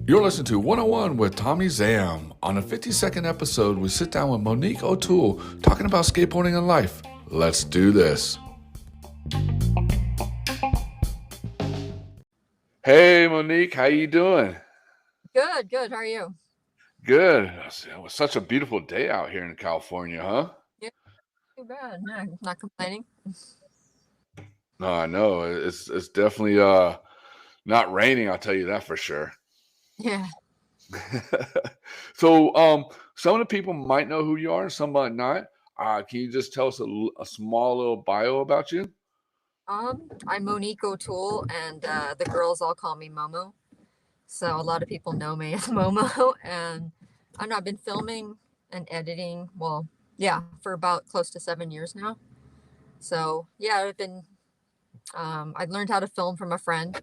You're listening to 101 with Tommie Zam. On the 52nd episode, we sit down with Monique O'Toole talking about skateboarding and life. Let's do this. Hey, Monique, how you doing? Good. How are you? Good. It was such a beautiful day out here in California, huh? Yeah, too bad. No, not complaining. No, I know. It's definitely not raining, I'll tell you that for sure. Yeah. So some of the people might know who you are, some might not. Can you just tell us a small little bio about you? I'm Monique O'Toole, and the girls all call me Momo. So a lot of people know me as Momo, and I've been filming and editing. Well, yeah, for about close to 7 years now. So yeah, I learned how to film from a friend,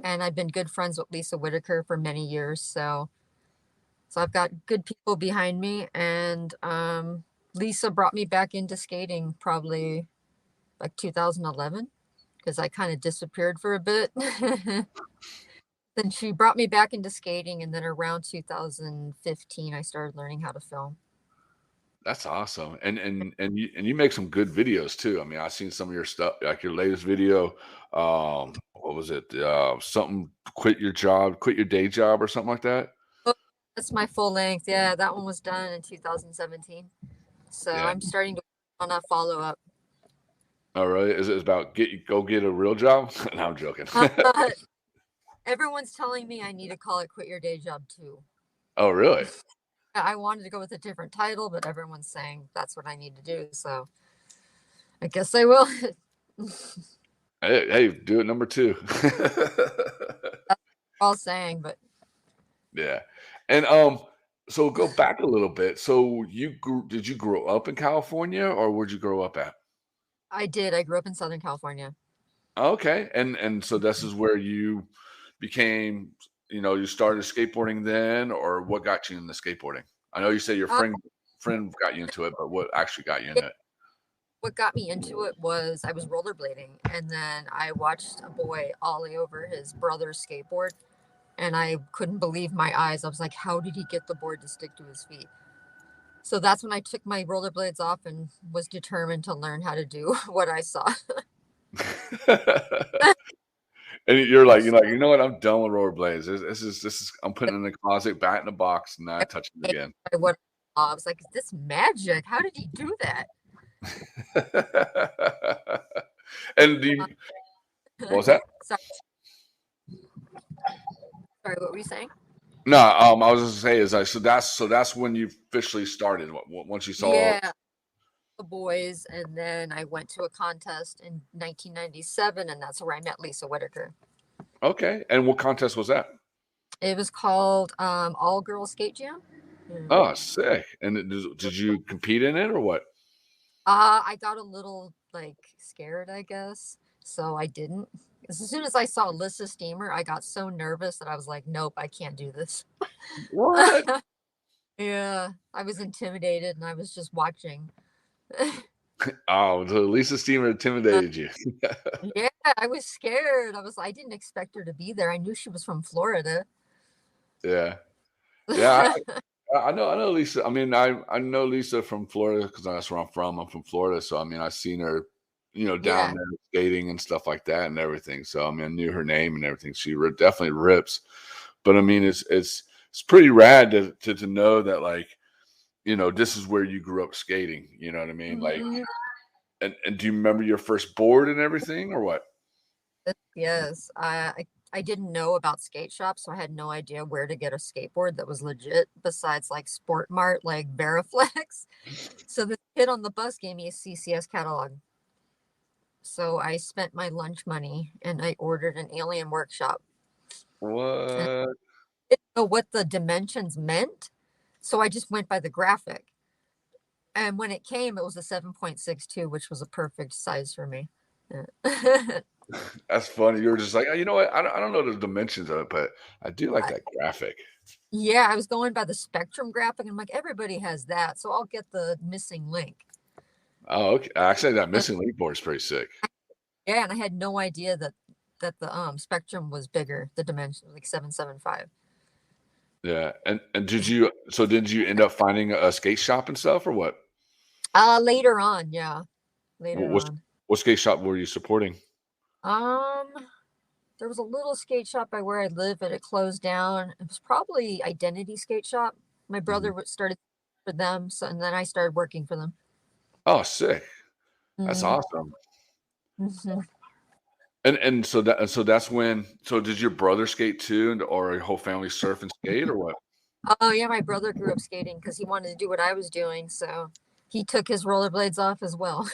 and I've been good friends with Lisa Whitaker for many years. So I've got good people behind me, and Lisa brought me back into skating probably like 2011 because I kind of disappeared for a bit. Then she brought me back into skating, and then around 2015 I started learning how to film. That's awesome. And you make some good videos too. I mean, I've seen some of your stuff, like your latest video. What was it? Something quit your day job or something like that. Oh, that's my full length. Yeah, that one was done in 2017. So Yeah. I'm starting to work on a follow up. All right. Is it about go get a real job? No, I'm joking. Everyone's telling me I need to call it Quit Your Day Job too. Oh, really? I wanted to go with a different title, but everyone's saying that's what I need to do. So I guess I will. Hey, do it number two. All saying, but Yeah. And so go back a little bit. So did you grow up in California or where'd you grow up at? I did. I grew up in Southern California. Okay. And so this is where you became, you started skateboarding then, or what got you into skateboarding? I know you say your Uh, friend got you into it, but what actually got you into it? what got me into it was I was rollerblading, and then I watched a boy ollie over his brother's skateboard, and I couldn't believe my eyes. I was like, how did he get the board to stick to his feet? So that's when I took my rollerblades off and was determined to learn how to do what I saw. And you're like, you know what? I'm done with rollerblades. This is I'm putting it in the closet, back in the box, and not touching it again. What I was like, is this magic? How did he do that? And what was that? sorry, sorry, what were you saying? No, I was just gonna say is like so that's when you officially started. Once you saw. Yeah, the boys, and then I went to a contest in 1997, and that's where I met Lisa Whitaker. Okay, and what contest was that? It was called All Girls Skate Jam. Oh, sick! And did you compete in it or what? I got a little like scared, I guess, so I didn't. As soon as I saw Alyssa Steamer, I got so nervous that I was like, nope, I can't do this. What? Yeah, I was intimidated, and I was just watching. Oh, so Lisa Steamer intimidated you. Yeah, I was scared. I didn't expect her to be there. I knew she was from Florida. Yeah, yeah. I know Lisa. I mean, I know Lisa from Florida because that's where I'm from. I'm from Florida, so I mean, I've seen her, down Yeah. there skating and stuff like that and everything. So I mean, I knew her name and everything. She definitely rips. But I mean, it's pretty rad to know that, like, this is where you grew up skating. You know what I mean? Like, Mhm. and do you remember your first board and everything, or what? Yes, I didn't know about skate shops, so I had no idea where to get a skateboard that was legit besides like Sport Mart, like Veriflex. So this kid on the bus gave me a CCS catalog. So I spent my lunch money and I ordered an alien workshop. And I What? didn't know what the dimensions meant. So I just went by the graphic. And when it came, it was a 7.62, which was a perfect size for me. Yeah. That's funny. You were just like, oh, you know what? I don't know the dimensions of it, but I do like that graphic. Yeah, I was going by the spectrum graphic. And I'm like, everybody has that. So I'll get the missing link. Oh, okay. Actually, that Uh, missing link board is pretty sick. yeah. And I had no idea that the spectrum was bigger, the dimension, like 775. Yeah. And did you end up finding a skate shop and stuff or what? Later on, yeah, later What on. what skate shop were you supporting? Um, there was a little skate shop by where I live, but it closed down. It was probably Identity Skate Shop. My brother Mhm. started for them, so and then I started working for them. Oh, sick. That's Mm-hmm. awesome. Mm-hmm. And so that's when so did your brother skate too or your whole family surf and skate or what? Oh yeah, my brother grew up skating because he wanted to do what I was doing, so he took his rollerblades off as well.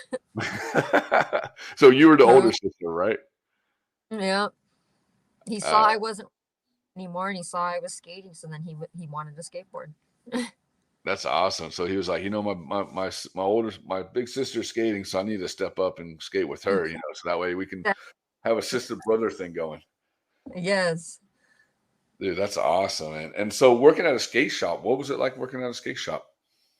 So you were the older Oh sister, right? yeah, he saw Uh, I wasn't anymore, and he saw I was skating, so then he wanted to skateboard. that's awesome. So he was like, my older my big sister's skating, so I need to step up and skate with her, so that way we can have a sister brother thing going. Yes. Dude, that's awesome. And so working at a skate shop, what was it like working at a skate shop?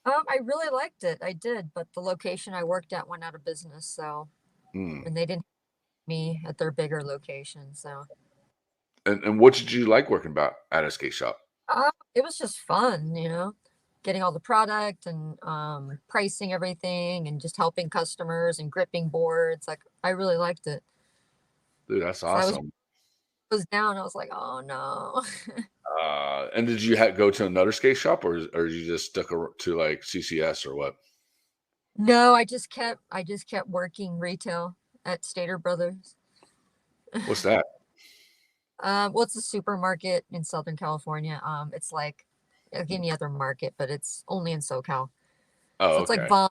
I really liked it. I did, but the location I worked at went out of business, so Hmm. and they didn't have me at their bigger location, so And what did you like working about at a skate shop? it was just fun, getting all the product and pricing everything and just helping customers and gripping boards. Like I really liked it. Dude, that's So I awesome. was down. I was like, oh no. And did you go to another skate shop or you just stuck to like CCS or what? No, I just kept working retail at Stater Brothers. What's that? Well, it's a supermarket in Southern California. It's like any other market, but it's only in SoCal. Oh, So it's like okay. Vaughn.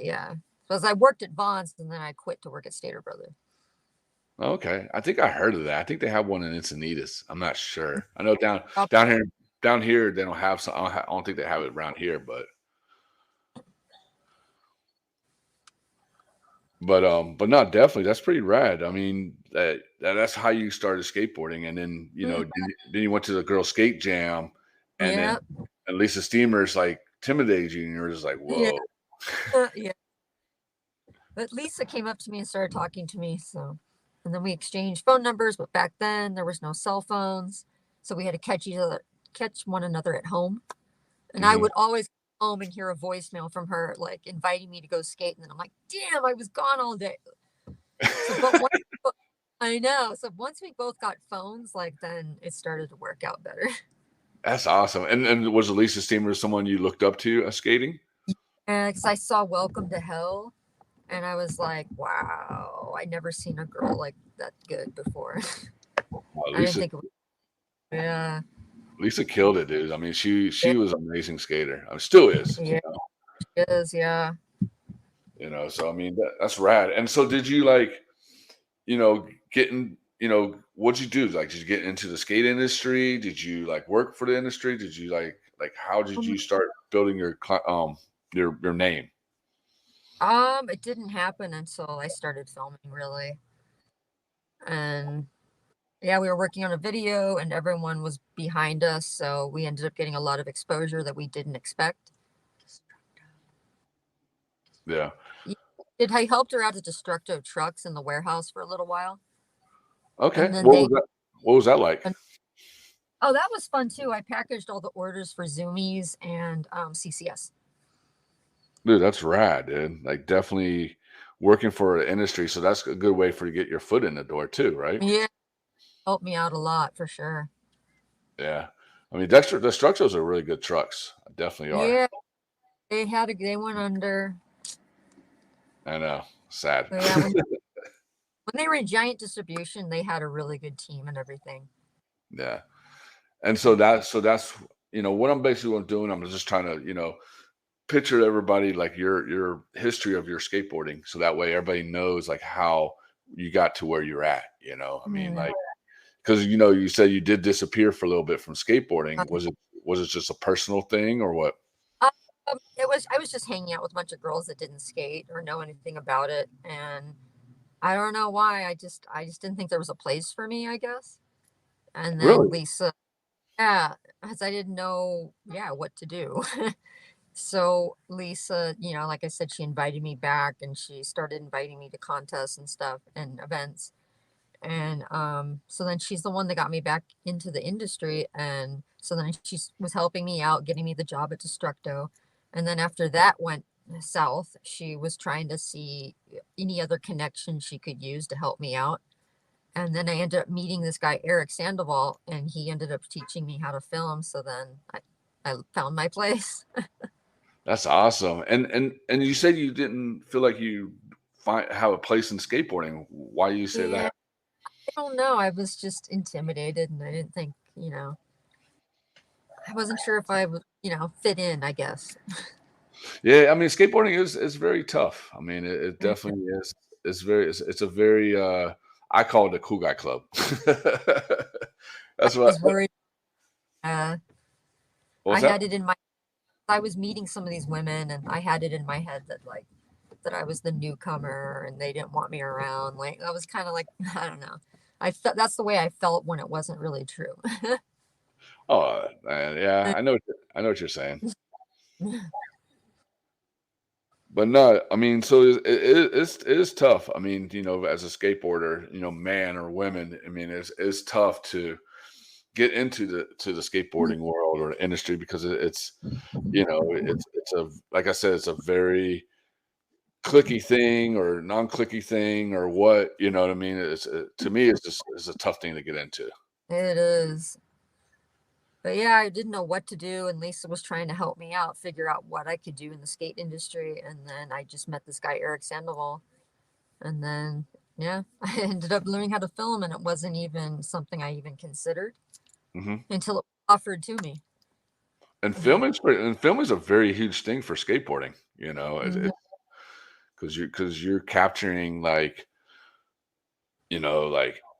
Yeah. Because I worked at Vaughn's and then I quit to work at Stater Brothers. Okay. I think I heard of that. I think they have one in Encinitas. I'm not sure. I know Oh, down here down here they don't have some. I don't think they have it around here, but not definitely. That's pretty rad. I mean, that's how you started skateboarding, and then mm, then you went to the girl skate jam, and then yeah. and Lisa Steamer's like intimidated you, and you're just like, Yeah. whoa. Yeah. But Lisa came up to me and started talking to me. So, and then we exchanged phone numbers. But back then there was no cell phones, so we had to catch one another at home. And I Hmm. would always come home and hear a voicemail from her, like inviting me to go skate. And then I'm like, damn, I was gone all day. So, I know. So once we both got phones, like then it started to work out better. That's awesome. And was Lisa Steamer someone you looked up to skating? And because I saw Welcome to Hell, and I was like, wow, I never seen a girl like that good before. I didn't Lisa think it was. Yeah. Lisa killed it, dude. I mean, she was an amazing skater. I mean, still is. Yeah, it is. Yeah. So I mean, that's rad. And so, did you like, getting, what'd you do? Like, did you get into the skate industry? Did you like work for the industry? Did you how did Um, you start building your name? it didn't happen until I started filming, really. And yeah, we were working on a video, and everyone was behind us, so we ended up getting a lot of exposure that we didn't expect. Yeah. Yeah, I helped her out at destructive trucks in the warehouse for a little while, Okay. and then they. What was that like? And, oh, that was fun too. I packaged all the orders for Zoomies and CCS. Dude, that's rad, dude. Like, definitely working for an industry, so that's a good way for you to get your foot in the door too, right? Yeah, helped me out a lot for sure. Yeah. I mean, Dexter, the Structures are really good trucks. Definitely are. Yeah, they went under. I know. Sad. So yeah, when they were in giant distribution, they had a really good team and everything. Yeah. And so that's what I'm basically doing. I'm just trying to, picture everybody like your history of your skateboarding. So that way everybody knows like how you got to where you're at, I mean, Yeah. like because you said you did disappear for a little bit from skateboarding. Was it just a personal thing or what? Um, I was just hanging out with a bunch of girls that didn't skate or know anything about it, and I don't know why. I just didn't think there was a place for me, I guess. And then Really? Lisa, yeah, because I didn't know, yeah, what to do. So Lisa, like I said, she invited me back, and she started inviting me to contests and stuff and events. And so then she's the one that got me back into the industry. And so then she was helping me out, getting me the job at Destructo. And then after that went south, she was trying to see any other connection she could use to help me out. And then I ended up meeting this guy, Eric Sandoval, and he ended up teaching me how to film. So then I found my place. That's awesome. And you said you didn't feel like you have a place in skateboarding. Why do you say Yeah, that? I don't know. I was just intimidated and I didn't think, I wasn't sure if I would, fit in, I guess. Yeah, I mean, skateboarding is very tough. I mean, it definitely is. It's a very I call it a cool guy club. I That's what. was worried. Uh, What I was that? had it in my, I was meeting some of these women and I had it in my head that that I was the newcomer and they didn't want me around. Like, I was kind of like, I don't know. I felt that's the way I felt when it wasn't really true. Oh, yeah, I know what you're saying. But no, I mean, so it is tough. I mean, as a skateboarder, man or women, I mean, it's tough to get into the skateboarding world or industry because it's a like I said, it's a very clicky thing or non-clicky thing or what, you know what I mean? To me, it's a tough thing to get into. It is. But yeah, I didn't know what to do, and Lisa was trying to help me out, figure out what I could do in the skate industry. And then I just met this guy, Eric Sandoval. And then, yeah, I ended up learning how to film, and it wasn't even something I even considered Hmm. until it was offered to me. And film is a very huge thing for skateboarding, Mhm. because you're capturing like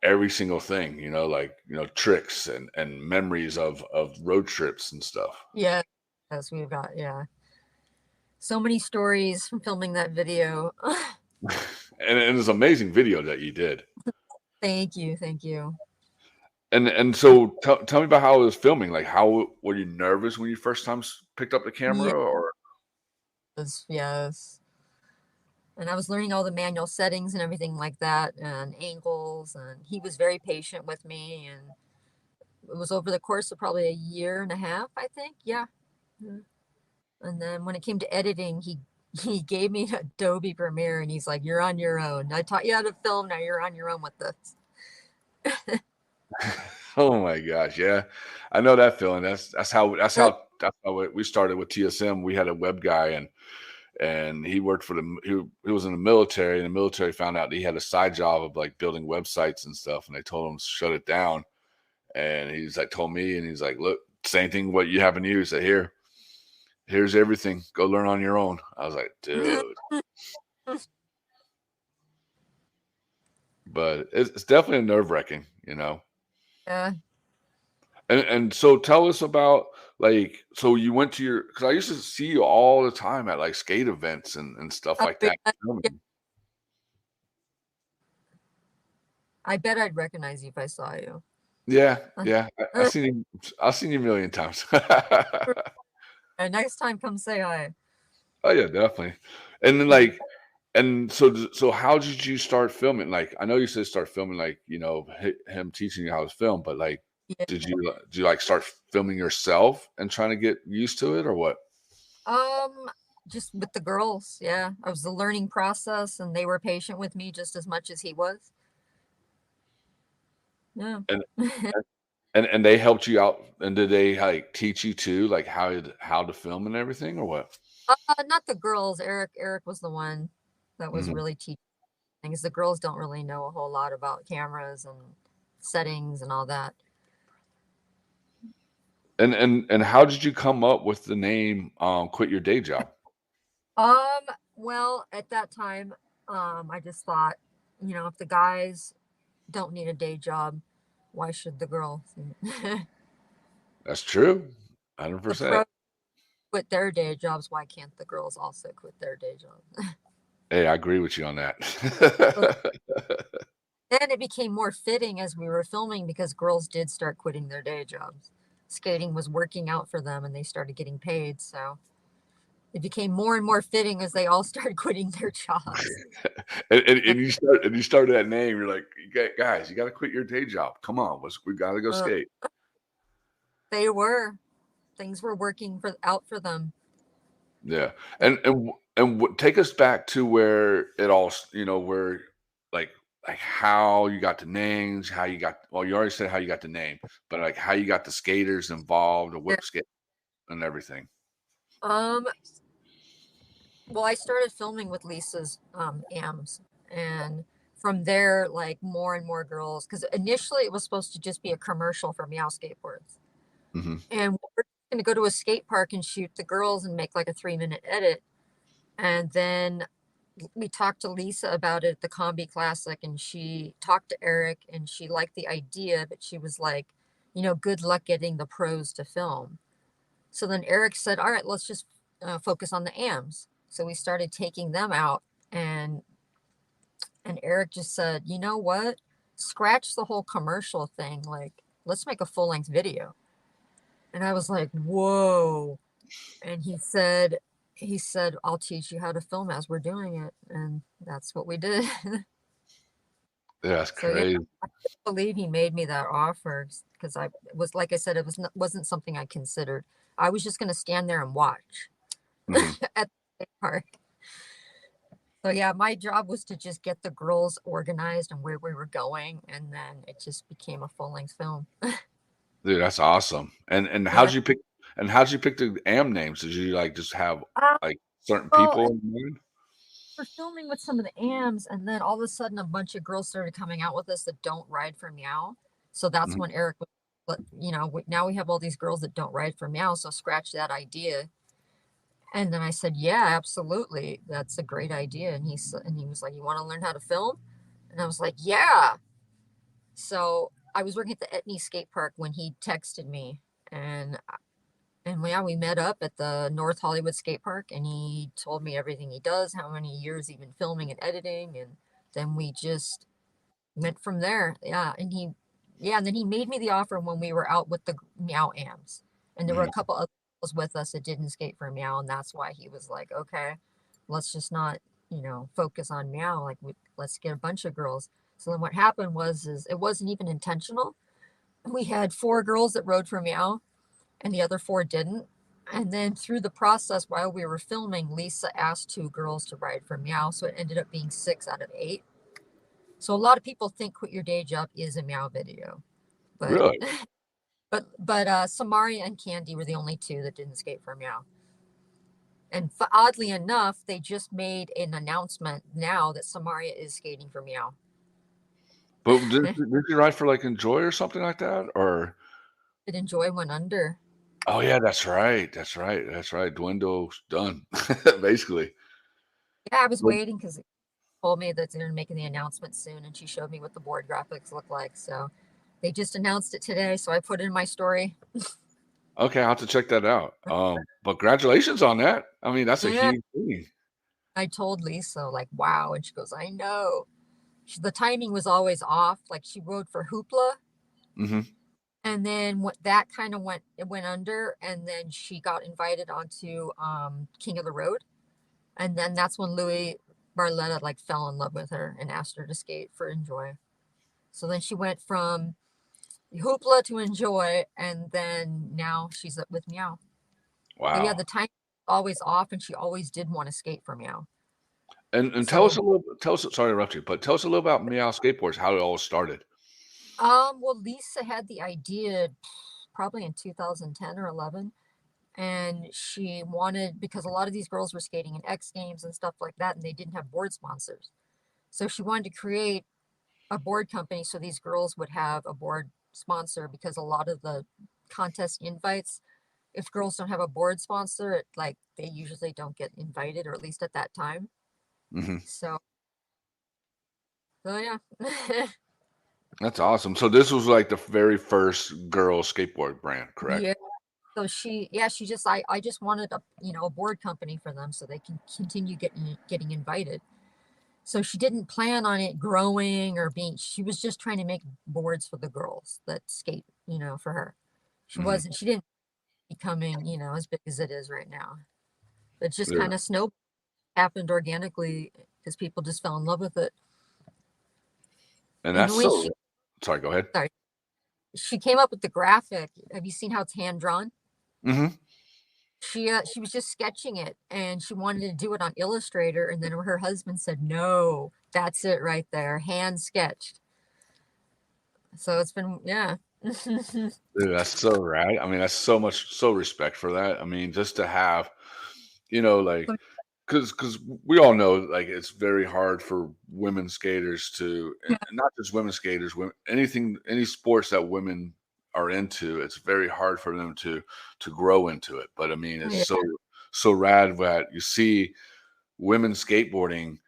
every single thing, like tricks and memories of road trips and stuff. Yeah, as we've got, yeah, so many stories from filming that video. And it's an amazing video that you did. Thank you, thank you. And so tell me about how it was filming. Like, how were you nervous when you first time picked up the camera, or Yes, yes. And I was learning all the manual settings and everything like that, and angles. And he was very patient with me. And it was over the course of probably a year and a half, I think. Yeah. Mhm. And then when it came to editing, he gave me Adobe Premiere, and he's like, "You're on your own. I taught you how to film. Now you're on your own with this." oh my gosh, yeah, I know that feeling. That's how we started with TSM. We had a web guy, and he worked for he was in the military, and the military found out that he had a side job of like building websites and stuff, and they told him to shut it down. And he's like told me, and he's like, look, same thing what you happen to use. Said, here's everything. Go learn on your own. I was like, dude. But it's definitely nerve wracking. Yeah. And so tell us about, like, so you went to your, because I used to see you all the time at like skate events and stuff I like bet that. I bet I'd recognize you if I saw you. Yeah, Uh, yeah. I've seen you a million times. Next time, come say hi. Oh yeah, definitely. And then and so how did you start filming? Like, I know you said start filming, like, him teaching you how to film, but like, Yeah. did you like start filming yourself and trying to get used to it, or what? Um, just with the girls. Yeah, it was the learning process, and they were patient with me just as much as he was. Yeah. And and they helped you out, and did they like teach you too, like how to film and everything, or what? Not the girls. Eric was the one that was Mhm. really teaching things. The girls don't really know a whole lot about cameras and settings and all that. And how did you come up with the name Quit Your Day Job? Um, well, at that time, I just thought, if the guys don't need a day job, why should the girls? That's true. The 100%. pros quit their day jobs. Why can't the girls also quit their day jobs? Hey, I agree with you on that. So then it became more fitting as we were filming because girls did start quitting their day jobs. Skating was working out for them and they started getting paid. So it became more and more fitting as they all started quitting their jobs. And you start that name, you're like, Guys, you gotta quit your day job. Come on, we gotta go Uh, skate." they were things were working out for them. Yeah, They, take us back to where it all, where like how you got the names, how you got. Well, you already said how you got the name, but like how you got the skaters involved, the yeah. whip skate, and everything. Um, well, I started filming with Lisa's AMs, and from there, like more and more girls, because initially it was supposed to just be a commercial for Meow Skateboards, Hmm. and we're going to go to a skate park and shoot the girls and make like a 3 minute edit, and then we talked to Lisa about it at the Combi Classic, and she talked to Eric, and she liked the idea, but she was like, good luck getting the pros to film. So then Eric said, all right, let's just focus on the AMs. So we started taking them out, and Eric just said, you know what? Scratch the whole commercial thing. Like, let's make a full length video. And I was like, whoa. And he said, I'll teach you how to film as we're doing it. And that's what we did. Yeah, that's So yeah, crazy. I believe he made me that offer because I was, like I said, it wasn't something I considered. I was just going to stand there and watch Hmm. at the park. So yeah, my job was to just get the girls organized and where we were going, and then it just became a full length film. Dude, that's awesome. Yeah. And how'd you pick the AM names? Did you like just have Uh, like certain well, people in mind? we're filming with some of the AMs, and then all of a sudden, a bunch of girls started coming out with us that don't ride for Meow. So that's Mhm. when Eric was, now we have all these girls that don't ride for Meow. So scratch that idea. And then I said, yeah, absolutely, that's a great idea. And he was like, you want to learn how to film? And I was like, yeah. So I was working at the Etney skate park when he texted me, and yeah, we met up at the North Hollywood skate park, and he told me everything he does, how many years he's been filming and editing, and then we just went from there. And then he made me the offer when we were out with the Meow Ams, and there were a Mhm. couple of girls with us that didn't skate for Meow, and that's why he was like, okay, let's just not, focus on Meow. Like, let's get a bunch of girls. So then what happened is it wasn't even intentional. We had 4 girls that rode for Meow, and the other 4 didn't. And then through the process while we were filming, Lisa asked 2 girls to ride for Meow, so it ended up being 6 out of 8. So a lot of people think Quit Your Day Job is a Meow video, but Really? Samaria and Candy were the only 2 that didn't skate for Meow. And oddly enough, they just made an announcement now that Samaria is skating for Meow. But did you ride for, like, Enjoy or something like that? Or Did Enjoy went under. oh, yeah, that's right, that's right, that's right. Dwindle's done, basically. Yeah, I was Well, waiting because told me that they're making the announcement soon, and she showed me what the board graphics look like. So they just announced it today, so I put it in my story. okay, I'll have to check that out. But congratulations on that. I mean, that's a Yeah, huge thing. I told Lisa, like, wow. And she goes, I know. The timing was always off. Like, she rode for Hoopla, Mhm. and then what that kind of went under, and then she got invited onto King of the Road. And then that's when Louis Barletta like fell in love with her and asked her to skate for Enjoy. So then she went from Hoopla to Enjoy, and then now she's with Meow. But yeah, Wow. the time always off, and she always did want to skate for Meow. And So, tell us sorry to interrupt you, but tell us a little about Meow Skateboards, how it all started. well, Lisa had the idea probably in 2010 or 11, and she wanted, because a lot of these girls were skating in X Games and stuff like that, and they didn't have board sponsors. So she wanted to create a board company so these girls would have a board sponsor, because a lot of the contest invites, if girls don't have a board sponsor, like they usually don't get invited, or at least at that time. Mhm. So yeah. That's awesome. So this was, like, the very first girl skateboard brand, correct? Yeah. So she just, I just wanted a board company for them so they can continue getting invited. So she didn't plan on it growing or being, she was just trying to make boards for the girls that skate, for her. Mhm. She didn't becoming, as big as it is right now. It just Yeah. kind of snow happened organically because people just fell in love with it. And And that's when so. Sorry, go ahead. sorry, she came up with the graphic. Have you seen how it's hand drawn? Hmm. She was just sketching it and she wanted to do it on Illustrator, and then her husband said, "No, that's it right there, hand sketched." So it's been, yeah. Dude, that's so rad. I mean, that's so respect for that. I mean, just to have, like, because we all know, like, it's very hard for women skaters to, Yeah, and not just women skaters, women, any sports that women are into, it's very hard for them to grow into it. But I mean, it's yeah. so rad that you see women skateboarding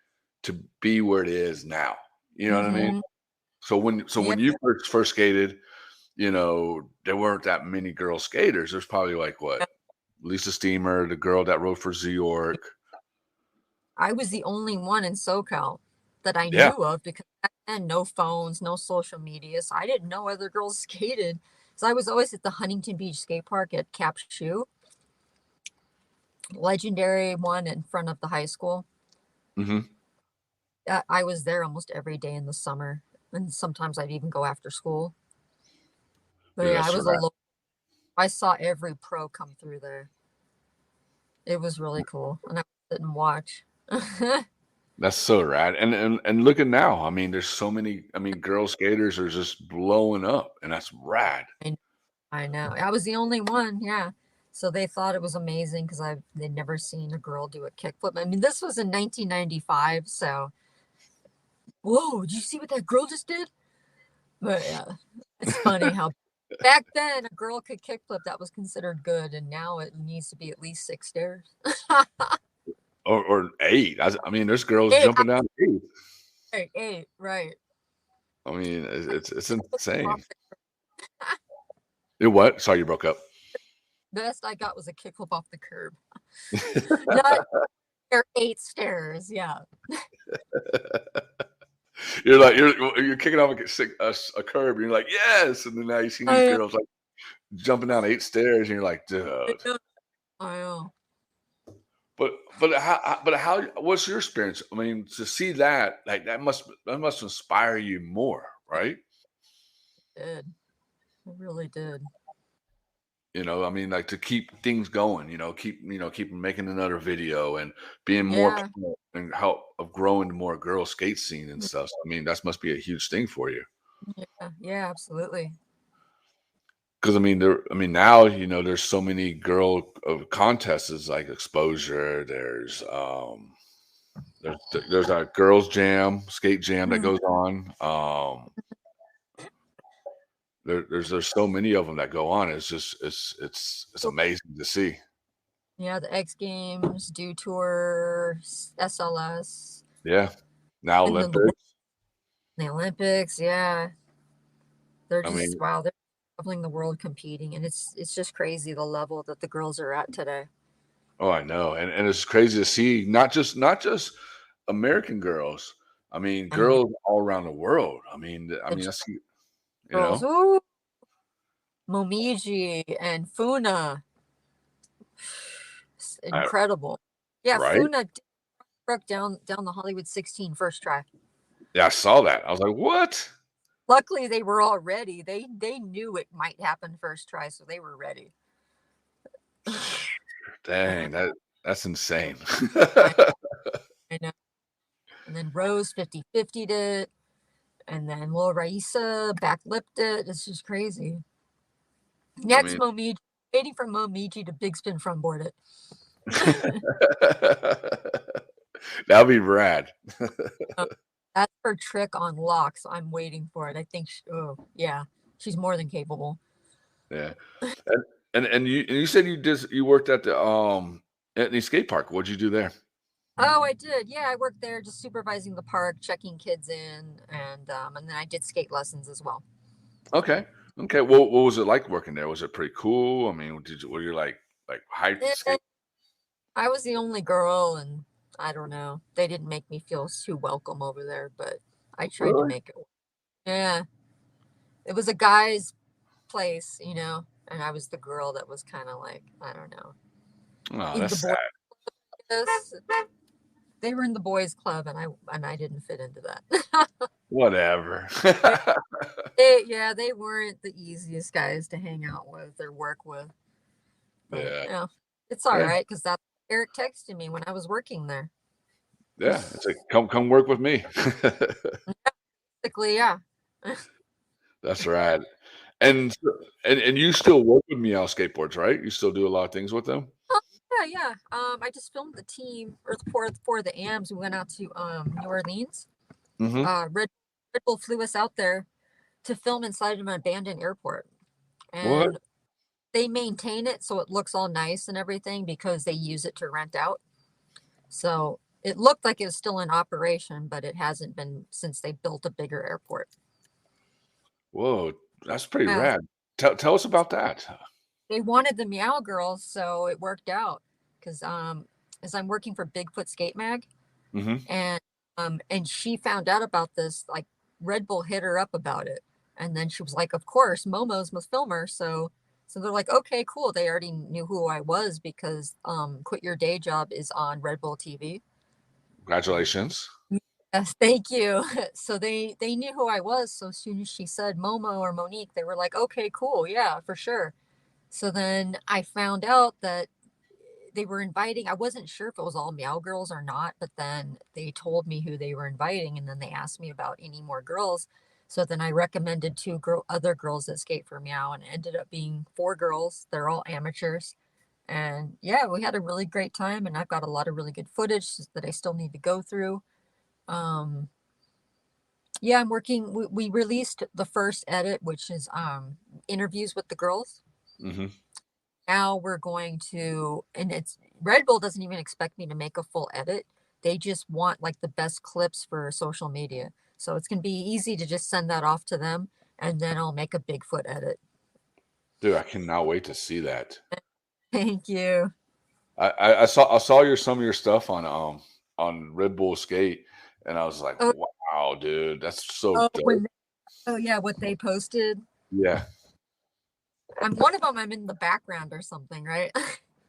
to be where it is now. You know what I mean? Hmm. So when Yeah, you first skated, there weren't that many girl skaters. There's probably like what? Lisa Steamer, the girl that rode for Z York. I was the only one in SoCal that I Yeah. knew of because back then no phones, no social media, so I didn't know other girls skated. So I was always at the Huntington Beach skate park at Cap Shoe, legendary one in front of the high school. Hmm. I was there almost every day in the summer, and sometimes I'd even go after school. But Dude, yeah, I that's was a rad. local. I saw every pro come through there. It was really cool, and I would sit and watch. That's so rad. And look at now. I mean, there's so many. I mean, girl skaters are just blowing up, and that's rad. I, I know. I was the only one, yeah. So they thought it was amazing because they'd never seen a girl do a kickflip. I mean, this was in 1995, so whoa! Did you see what that girl just did? But yeah, it's funny how back then a girl could kickflip, that was considered good, and now it needs to be at least 6 stairs. Or eight. I mean, there's girls Eight, jumping down eight. right, eight, right. I mean, it's insane. Off the It what? Sorry, you broke up. best I got was a kickflip off the curb. Not there 8 stairs, yeah. You're kicking off a curb, and you're like, yes, and then now you see these I, girls like jumping down 8 stairs, and you're like, I dude. know. I know. But how? What's your experience? I mean, to see that, like, that must inspire you more, right? It did. It really did. I mean, like, to keep things going, keep making another video and being more Yeah. prominent and help of growing the more girl skate scene and stuff. So, I mean, that must be a huge thing for you. Yeah, yeah, absolutely. Because I mean, now there's so many girl contests like Exposure. There's a girls jam, skate jam that Mhm. goes on. There's so many of them that go on. It's just it's amazing to see. Yeah, the X Games, Do Tour, SLS, Yeah. Now and then Olympics. the Olympics. Yeah, they're I just mean, wow. They're traveling the world competing, and it's just crazy the level that the girls are at today. oh, I know, and it's crazy to see not just American girls. I mean, I know girls all around the world. I the mean, I see, you girls. know. Ooh, Momiji and Funa, it's I, incredible. Yeah, right? Funa broke down the Hollywood 16 first try. Yeah, I saw that. I was like, what? Luckily, they were all ready. They knew it might happen first try, so they were ready. Dang, that's insane. I, I know. And then Rose 50-50 it, and then Lil Raisa backlipped it. It's just crazy. I Next, mean, Momiji, waiting for Momiji to big spin front board it. that'd be rad. Uh, That's her trick on lock, so I'm waiting for it. I think, oh, yeah, she's more than capable. Yeah. And you said you worked at the skate park. What'd you do there? Oh, I did. Yeah, I worked there just supervising the park, checking kids in, and then I did skate lessons as well. Okay. Okay. What was it like working there? Was it pretty cool? I mean, were you like hyped to Eh, skate? I was the only girl, and I don't know. They didn't make me feel too welcome over there, but I tried to Really? make it work. Yeah, it was a guy's place, and I was the girl that was kind of like, I don't know. Oh, Even that's the boy sad. this. They were in the boys' club, and I didn't fit into that. Whatever. They weren't the easiest guys to hang out with or work with. But Yeah. it's all Yeah. right because that's Eric texted me when I was working there. Yeah. It's like, come work with me. Basically, yeah. That's right. And and you still work with Meow Skateboards, right? You still do a lot of things with them? Yeah. I just filmed the team or for the AMs. We went out to New Orleans. Mm-hmm. Red Bull flew us out there to film inside of an abandoned airport, What? and they maintain it so it looks all nice and everything because they use it to rent out. So it looked like it was still in operation, but it hasn't been since they built a bigger airport. Whoa, that's pretty Yeah, rad. Tell us about that. they wanted the Meow Girls, so it worked out because as I'm working for Bigfoot Skate Mag, Mm-hmm. and she found out about this, like Red Bull hit her up about it, and then she was like, "Of course, Momo's must film her." So they're like, "Okay, cool." They already knew who I was because Quit Your Day Job is on Red Bull TV. Congratulations. Yes, thank you. So they knew who I was. So as soon as she said Momo or Monique, they were like, "Okay, cool, yeah, for sure." So then I found out that they were inviting. I wasn't sure if it was all Meow Girls or not, but then they told me who they were inviting, and then they asked me about any more girls. So then I recommended other girls that skate for Meow, and it ended up being 4 girls. They're all amateurs, and yeah, we had a really great time. And I've got a lot of really good footage that I still need to go through. Um, yeah, I'm working. We released the first edit, which is interviews with the girls. Mm-hmm. Now we're going to, and it's Red Bull doesn't even expect me to make a full edit. They just want like the best clips for social media. So it's going to be easy to just send that off to them, and then I'll make a Bigfoot edit. Dude, I cannot wait to see that. Thank you. I saw some of your stuff on Red Bull Skate, and I was like, Oh, wow, dude, that's so oh, dope. oh yeah, what they posted. Yeah. One of them. I'm in the background or something, right?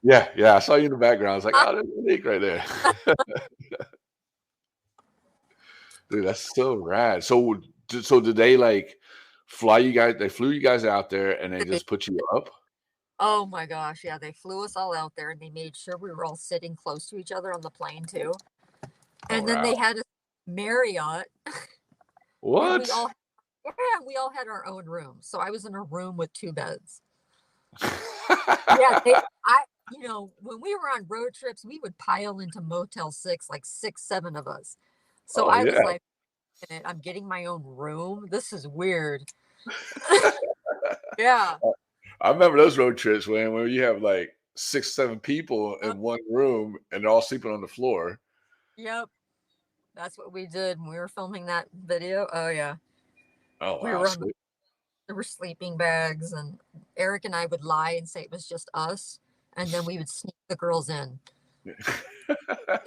Yeah, yeah. I saw you in the background. I was like, oh, there's Monique right there. Dude, that's so rad. So did they like fly you guys? They flew you guys out there and they just put you up? Oh my gosh, yeah, they flew us all out there and they made sure we were all sitting close to each other on the plane too. Oh And then they wow. had a Marriott, and What? we all had our own room. So I was in a room with 2 beds. Yeah, when we were on road trips, we would pile into Motel 6, like 6, 7 of us. So Oh I was yeah. like, I'm getting my own room. This is weird. Yeah. I remember those road trips when you have like 6, 7 people Uh, in one room and they're all sleeping on the floor. yep. That's what we did when we were filming that video. Oh yeah. Oh We wow, were on sweet. there were sleeping bags, and Eric and I would lie and say it was just us, and then we would sneak the girls in. They tried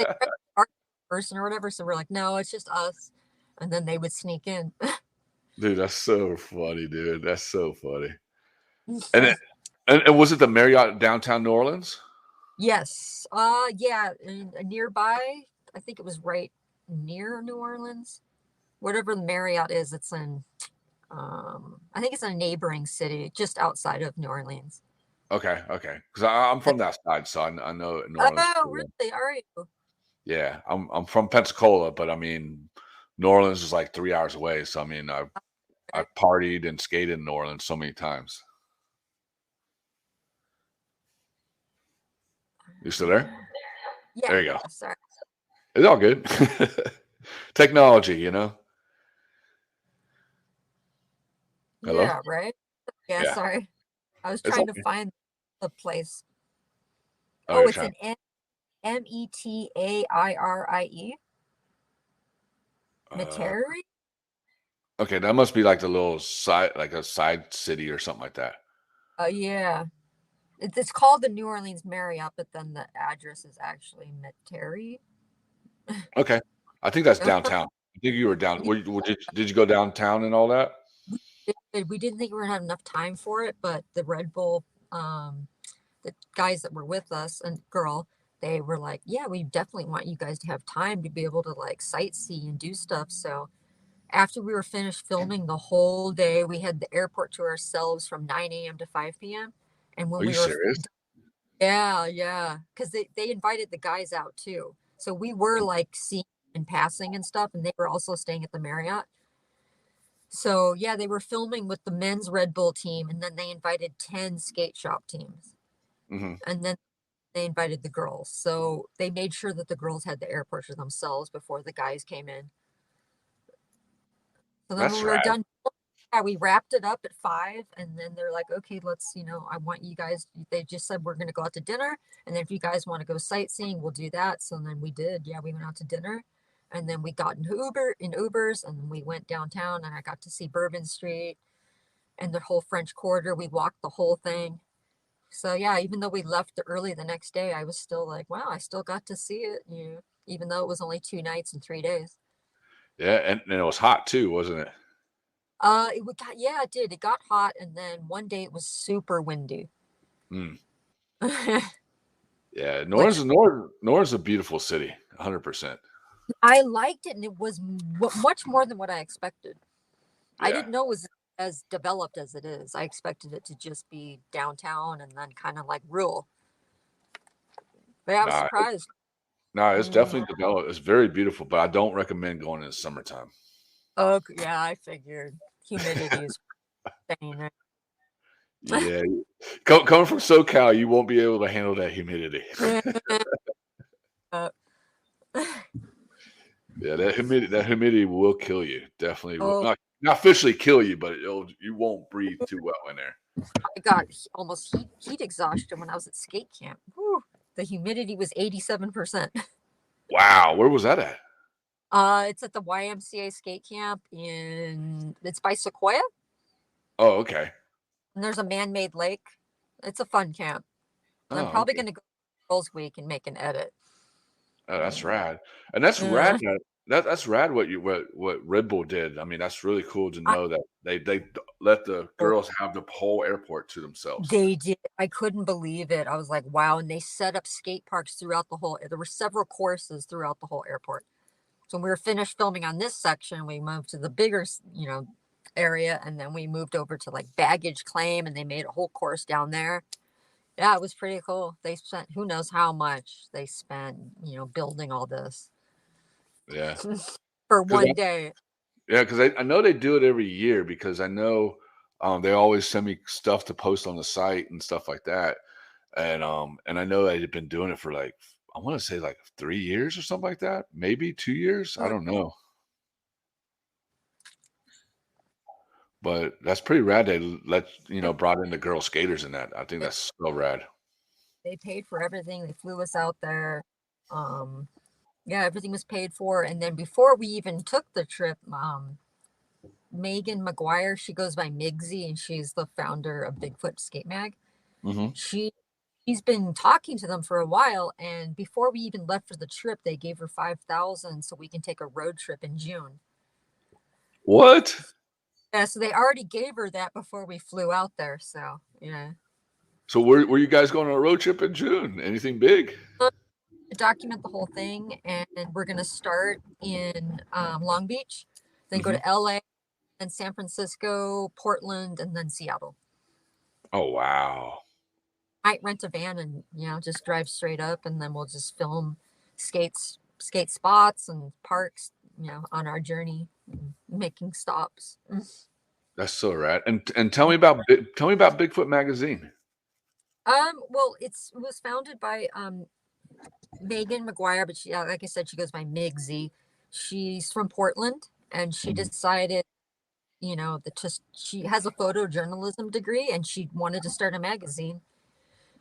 to argue the person or whatever, so we're like, no, it's just us, and then they would sneak in. Dude, that's so funny, dude. That's so funny. And and was it the Marriott downtown New Orleans? Yes. Yeah, and nearby, I think it was right near New Orleans. Whatever the Marriott is, it's in I think it's in a neighboring city just outside of New Orleans. Okay, okay. Because I'm from that side, so I know New Orleans Oh, pretty well. really? Are you? Yeah, I'm from Pensacola, but I mean, New Orleans is like 3 hours away. So I mean, I Okay. partied and skated in New Orleans so many times. You still there? Yeah, There you yeah, go. sorry. It's all good. Technology, you know. Hello. Yeah, right? Yeah, Yeah, sorry. I was it's trying to okay. find the place. Oh, Oh, you're it's trying. an Metairie. Uh, Metairie? okay, that must be like the little side, like a side city or something like that. Oh, yeah. It's called the New Orleans Marriott, but then the address is actually Metairie. Okay, I think that's downtown. I think you were down. Did you go downtown and all that? We didn't think we were gonna have enough time for it, but the Red Bull, the guys that were with us and girl, they were like, yeah, we definitely want you guys to have time to be able to like sightsee and do stuff. So after we were finished filming the whole day, we had the airport to ourselves from 9 a.m. to 5 p.m. And when Are you we were, serious? yeah, because they invited the guys out too. So we were like seeing in passing and stuff, and they were also staying at the Marriott. So yeah, they were filming with the men's Red Bull team, and then they invited 10 skate shop teams. Hmm. And then they invited the girls. So they made sure that the girls had the airport to themselves before the guys came in. So then when That's we were rad. done, yeah, we wrapped it up at 5, and then they're like, okay, let's, I want you guys, they just said we're going to go out to dinner. And then if you guys want to go sightseeing, we'll do that. So then we did. Yeah, we went out to dinner. And then we got in Ubers, and we went downtown, and I got to see Bourbon Street and the whole French Quarter. We walked the whole thing. So yeah, even though we left early the next day, I was still like, wow, I still got to see it, even though it was only 2 nights and 3 days. Yeah, and it was hot too, wasn't it? Yeah, it did. It got hot, and then one day it was super windy. Mm. Yeah, Which Nora's a beautiful city, 100%. I liked it, and it was much more than what I expected. I Yeah. didn't know it was as developed as it is. I expected it to just be downtown and then kind of like rural. But yeah, I was Nah, surprised. it's Mm. definitely developed. It's very beautiful, but I don't recommend going in the summertime. Oh, yeah, I figured humidity is insane. Yeah, coming from SoCal, you won't be able to handle that humidity. Uh, Yeah, that humidity will kill you. Definitely, oh, not officially kill you, but you won't breathe too well in there. I got almost heat exhaustion when I was at skate camp. Whew, the humidity was 87%. Wow, where was that at? It's at the YMCA skate camp it's by Sequoia, Oh, okay. and there's a man-made lake. It's a fun camp. I'm Oh, probably okay. going to go Girls Week and make an edit. Oh, that's rad, and that's rad. Uh, That's rad. What Red Bull did. I mean, that's really cool to I, know that they let the girls have the whole airport to themselves. they did. I couldn't believe it. I was like, wow. And they set up skate parks throughout the whole, there were several courses throughout the whole airport. So when we were finished filming on this section, we moved to the bigger, area. And then we moved over to like baggage claim, and they made a whole course down there. Yeah, it was pretty cool. They spent who knows how much they spent, building all this Yeah, for because one day. I know they do it every year because I know they always send me stuff to post on the site and stuff like that, and I know they've been doing it for like I want to say like 3 years or something like that, maybe 2 years. I Uh, don't know. But that's pretty rad they brought in the girl skaters in that. I think that's so rad. They paid for everything. They flew us out there. Um, yeah, everything was paid for. And then before we even took the trip, Megan McGuire, she goes by Migsy, and she's the founder of Bigfoot Skate Mag. Mhm. She she's been talking to them for a while, and before we even left for the trip, they gave her 5,000 so we can take a road trip in June. What? Yeah, so they already gave her that before we flew out there. So yeah, So where you guys going on a road trip in June? Anything big? document the whole thing, and we're gonna start in Long Beach, then go Mhm. to LA, then San Francisco, Portland, and then Seattle. Oh, wow. Might rent a van and just drive straight up, and then we'll just film skate spots and parks, on our journey, making stops. That's so rad. And tell me about Bigfoot Magazine. Well, it was founded by Megan McGuire, but she, like I said, she goes by Migsy. She's from Portland, and she Mhm. decided, that just she has a photojournalism degree, and she wanted to start a magazine.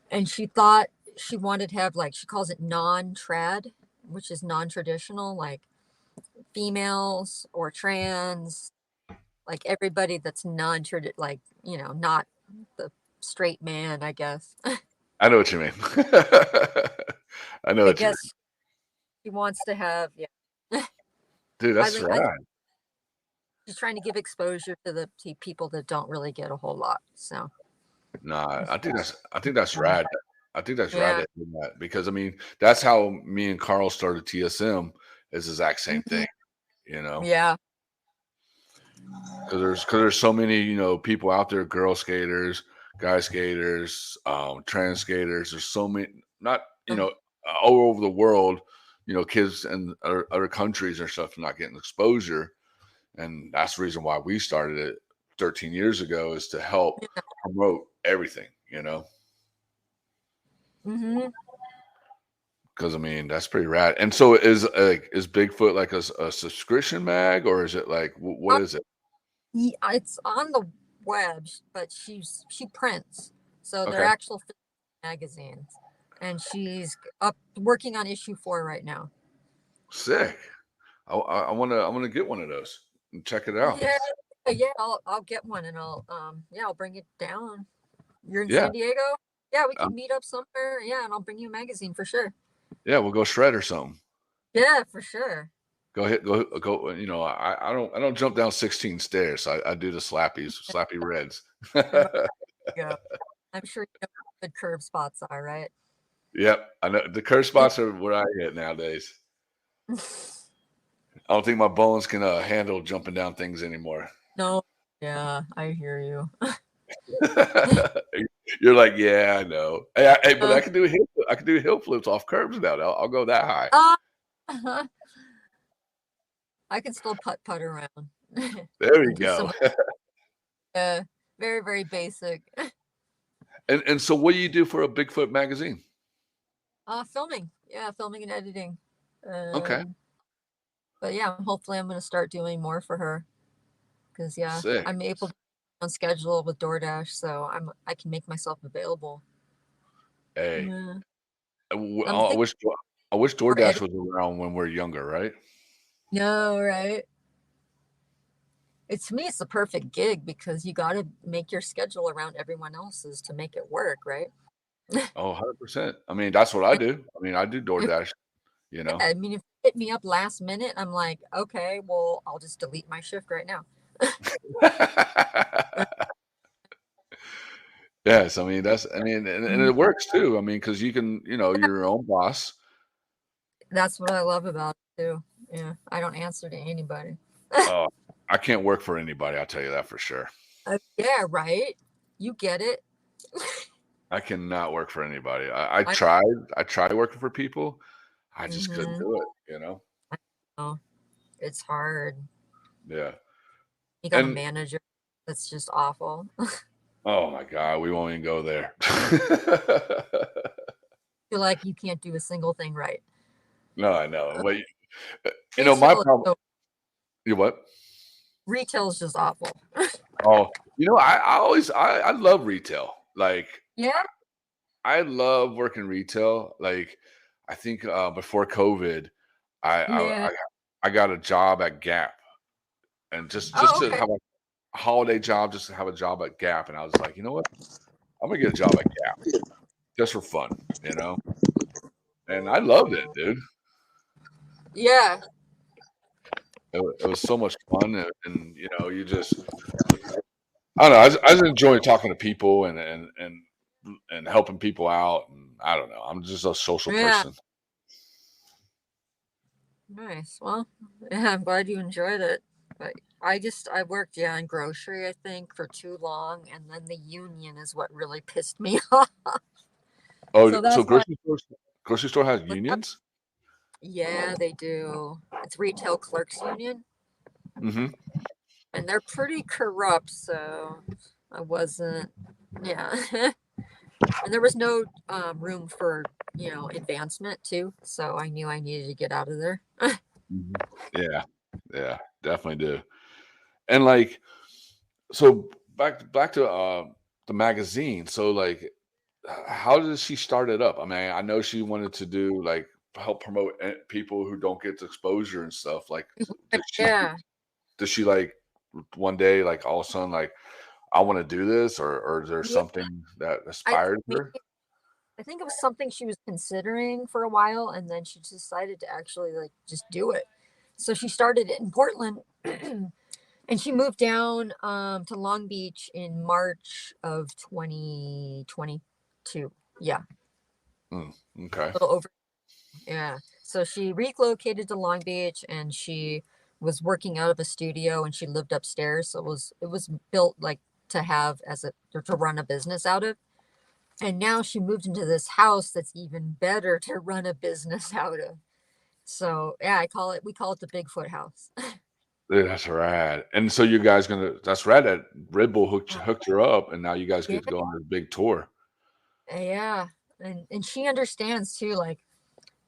And she thought she wanted to have, like, she calls it non-trad, which is non-traditional, like females or trans, like everybody that's non-trad, like, not the straight man, I guess. I know what you mean. I know I what you mean. guess she wants to have, yeah. Dude, I that's think I think rad. she's trying to give exposure to the people that don't really get a whole lot. So Nah, I think that's rad. I think that's rad Yeah. that you did that because I mean that's how me and Carl started TSM is the exact same Mhm. thing, you know. Yeah. Because there's so many people out there, girl skaters, guy skaters, trans skaters. There's so many, not all over the world. Kids in other countries and stuff not getting exposure, and that's the reason why we started it 13 years ago is to help Yeah. promote everything. Hmm. Because I mean that's pretty rad. And so is Bigfoot like a subscription mag or is it like what is it? Yeah, it's on the web, but she prints, so they're Okay, actual magazines, and she's up working on issue 4 right now. sick. I wanna get one of those and check it out. Yeah, yeah, I'll get one and I'll bring it down. You're in Yeah, San Diego? Yeah, we um, can meet up somewhere. Yeah, and I'll bring you a magazine for sure. yeah, we'll go shred or something. Yeah, for sure. Go. I don't jump down 16 stairs. I do the slappy reds. There you go. I'm sure you know what good curve spots are, right? Yep, I know the curse spots are where I hit nowadays. I don't think my bones can handle jumping down things anymore. No, yeah, I hear you. You're like, yeah, I know. Hey, but Uh, I can do hill flips off curbs now. I'll go that high. uh, I can still putt around There we and do go. some very very basic And so, what do you do for a Bigfoot magazine? filming. Yeah, filming and editing. Okay, Um, but yeah, hopefully I'm gonna start doing more for her because yeah, sick. I'm able to on schedule with DoorDash, so I can make myself available. Hey, Yeah, I w- I'm I thinking wish I wish more DoorDash edit. was around when we're younger, right? No, right? It's to me, it's the perfect gig because you got to make your schedule around everyone else's to make it work, right? Oh, 100%. I mean, that's what I do. I mean, I do DoorDash, you Yeah, know? I mean, if you hit me up last minute, I'm like, okay, well, I'll just delete my shift right now. Yes, I mean, and Mhm. it works too. I mean, because you can, you're your own boss. That's what I love about it too. Yeah, I don't answer to anybody. Oh, I can't work for anybody, I'll tell you that for sure. Yeah, right. You get it. I cannot work for anybody. I I tried working for people. I just couldn't hmm do it. I know it's hard. Yeah. You got a And manager that's just awful. oh my god, we won't even go there. Feel like you can't do a single thing right. No, I know. Uh, But, my Retail, problem so you what? retail is just awful. Oh, I love retail. Like, Yeah, I love working retail. Like, I think, before COVID, I I yeah. I I got a job at Gap, and just Oh, to okay. have a holiday job, just to have a job at Gap, and I was like, "You know what? I'm gonna get a job at Gap just for fun," you know? And I loved it, dude. Yeah, It was so much fun, and you just I don't know, I just enjoy talking to people and helping people out, and I don't know, I'm just a social yeah. person. Nice. Well, yeah, I'm glad you enjoyed it. But I worked, yeah, in grocery, I think, for too long, and then the union is what really pissed me off. Oh, So so that's why, grocery store has what's up? unions? Yeah, they do. It's Retail Clerks Union, Mhm. and they're pretty corrupt. So I wasn't, yeah, and there was no room for advancement too. So I knew I needed to get out of there. Mhm. Yeah, yeah, definitely do. And, like, so back to, the magazine, so, like, how did she start it up? I mean, I know she wanted to do, like, help promote, people who don't get the exposure and stuff, like, Yeah, did she, like, one day, like, all of a sudden, like, "I wanna do this," or is there yeah. something that I inspired her? I think it was something she was considering for a while, and then she decided to actually like just do it. So she started it in Portland, and she moved down to Long Beach in March of 2022. Yeah, Okay. A little over. Yeah. So she relocated to Long Beach, and she was working out of a studio, and she lived upstairs. So it was built like to have as a to run a business out of. And now she moved into this house that's even better to run a business out of. So yeah, we call it the Bigfoot house. Yeah, that's rad. And so you guys that's rad that Red Bull Uh, hooked her up, and now you guys yeah, get to go on a big tour. yeah. And she understands too, like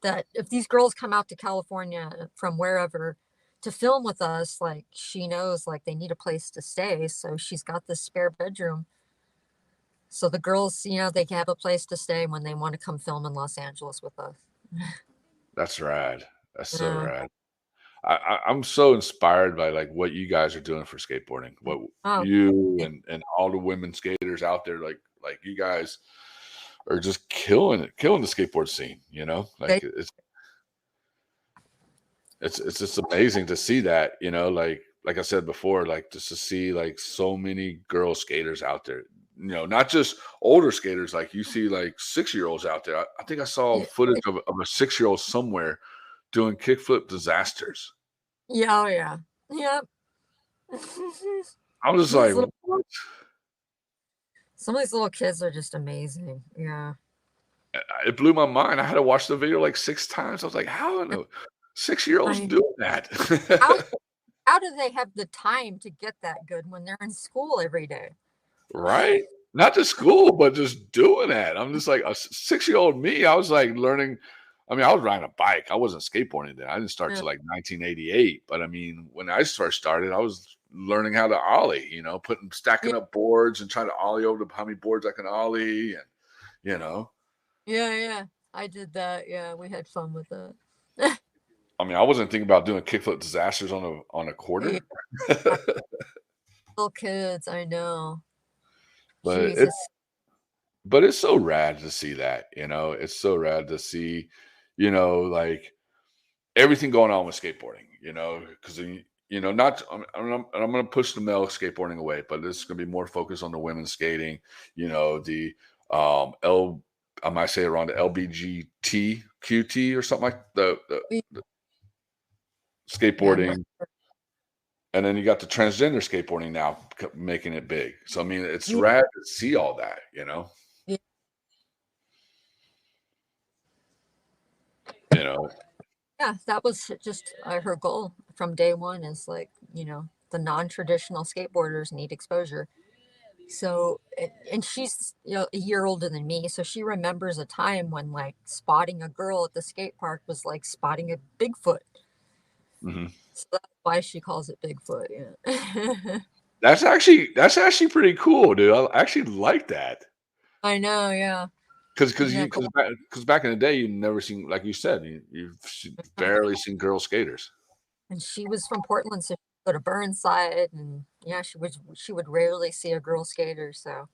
that if these girls come out to California from wherever to film with us, like she knows like they need a place to stay. So she's got this spare bedroom. So the girls, they can have a place to stay when they want to come film in Los Angeles with us. That's rad. That's so Yeah. rad. I'm so inspired by like what you guys are doing for skateboarding. What Oh, you yeah. and all the women skaters out there, like you guys are just killing it, killing the skateboard scene. Like They, it's just amazing to see that. Like I said before, like just to see like so many girl skaters out there. Not just older skaters. Like you see like 6-year-olds out there. I think I saw yeah, footage of a 6-year-old somewhere doing kickflip disasters. yeah, oh yeah, yeah. I was These like, little, what? some of these little kids are just amazing. Yeah. It blew my mind. I had to watch the video like 6 times. I was like, "How in the 6-year-olds I doing that?" how how do they have the time to get that good when they're in school every day? Right? Not to school, but just doing that. I'm just like a 6-year-old me, I was, like, learning. I mean, I was riding a bike. I wasn't skateboarding then. I didn't start Yeah, till, like, 1988, but, I mean, when I first started, I was learning how to ollie, yeah, stacking up boards and trying to ollie over how many boards I can ollie and, you know? yeah, yeah. I did that. Yeah, we had fun with that. I mean, I wasn't thinking about doing kickflip disasters on a Yeah, quarter. little kids. I know. But it Jesus. but it's so rad to see that. It's so rad to see, like everything going on with skateboarding, because not I'm going to push the male skateboarding away, but this is going to be more focused on the women's skating, the L I might say it wrong, the LBGT QT or something like the Yeah, I'm not skateboarding. And then you got the transgender skateboarding now making it big. So I mean, it's sure. rad to see all that. Yeah, You know, yeah, that was just her goal from day one is like, the non-traditional skateboarders need exposure. So, and she's, a year older than me. So she remembers a time when like spotting a girl at the skate park was like spotting a Bigfoot. mhm. So that's why she calls it Bigfoot. Yeah. That's actually pretty cool, dude. I actually like that. I know. Yeah. Because Isn't because you that because cool? back, 'cause back in the day, you never seen, like you said, you've Yeah. barely seen girl skaters. And she was from Portland. So she would go to Burnside, and yeah, she would rarely see a girl skater. So,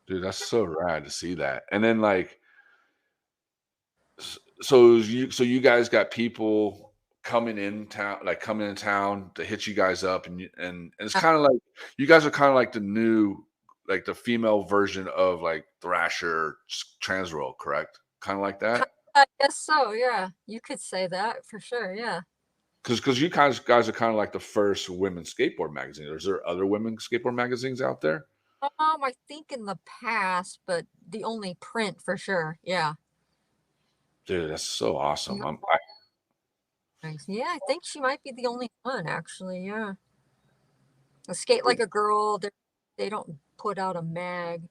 Dude, that's so rad to see that. And then like, so you guys got people coming in town to hit you guys up, and it's kind of like you guys are kind of like the new, like the female version of like Thrasher Transworld, correct? Kind of like that. I guess so. Yeah. You could say that for sure. Yeah. Because you guys are kind of like the first women's skateboard magazine. Is there other women skateboard magazines out there? I think in the past, but the only print for sure. Yeah. Dude, that's so awesome. Yeah. Nice. Yeah, I think she might be the only one actually. Yeah. A Skate Like a Girl, they don't put out a mag.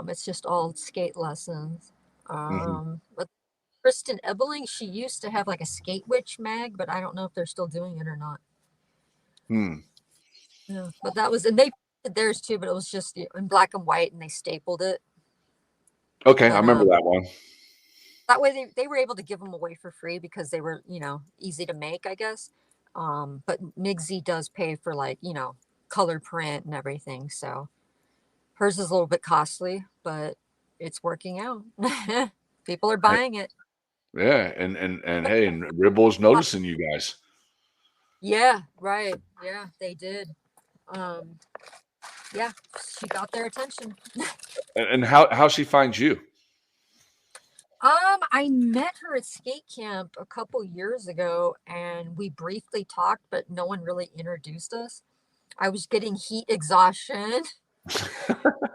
It's just all skate lessons. Mhm. But Kristen Ebeling, she used to have like a Skate Witch mag, but I don't know if they're still doing it or not. Hmm. Yeah. But that was, and they did theirs too, but it was just in black and white, and they stapled it. Okay, I But remember that one. that way they were able to give them away for free because they were, easy to make, I guess. But Migsy does pay for like, color print and everything. So hers is a little bit costly, but it's working out. People are Hey, buying it. yeah, and hey, and Ribble's noticing you guys. Yeah, right. Yeah, they did. Um, yeah, she got their attention. And how she finds you? I met her at skate camp a couple years ago and we briefly talked, but no one really introduced us. I was getting heat exhaustion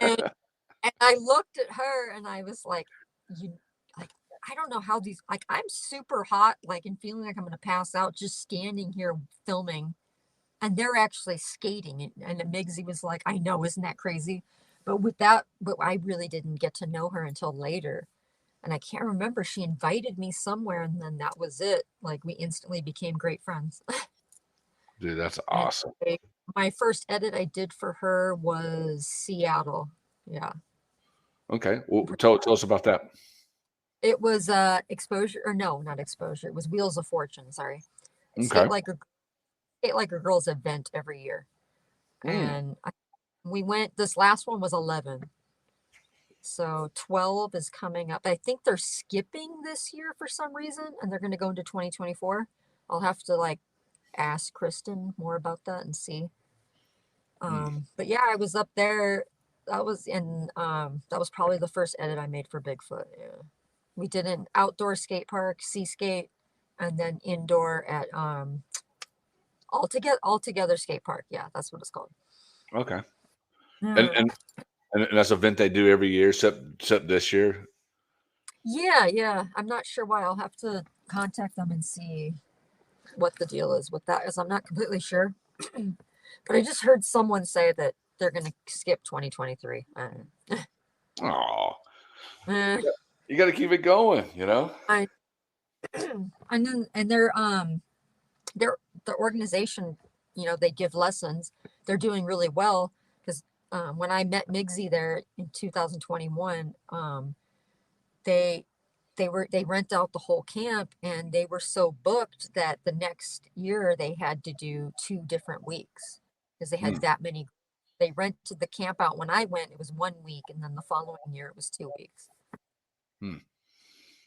and, and I looked at her and I was like, you like I don't know how these like I'm super hot, like and feeling like I'm gonna pass out just standing here filming and they're actually skating and Migsy was like, I know, isn't that crazy? But I really didn't get to know her until later. And I can't remember. She invited me somewhere, and then that was it. Like we instantly became great friends. Dude, that's And awesome. my first edit I did for her was Seattle. Yeah, Okay. Well, tell us about that. it was exposure or no, not exposure. It was Wheels of Fortune. Sorry, it's Okay. Skate Like a Girl's event every year, Mm. and we went. This last one was 11. So 12 is coming up. I think they're skipping this year for some reason, and they're going to go into 2024. I'll have to like ask Kristen more about that and see. Mm. But yeah, I was up there. That was probably the first edit I made for Bigfoot. Yeah. We did an outdoor skate park, sea skate, and then indoor at all together skate park. Yeah, that's what it's called. Okay. And, Yeah. and and that's an event they do every year, except this year. Yeah. I'm not sure why. I'll have to contact them and see what the deal is with that, is I'm not completely sure. But I just heard someone say that they're going to skip 2023. Oh, Eh, you got to keep it going, you know? I and then and their the organization, they give lessons. They're doing really well because when I met Migsy there in 2021, they they rent out the whole camp and they were so booked that the next year they had to do 2 different weeks because they had Mm. that many. They rented the camp out. When I went, it was 1 week, and then the following year it was 2 weeks. Mm.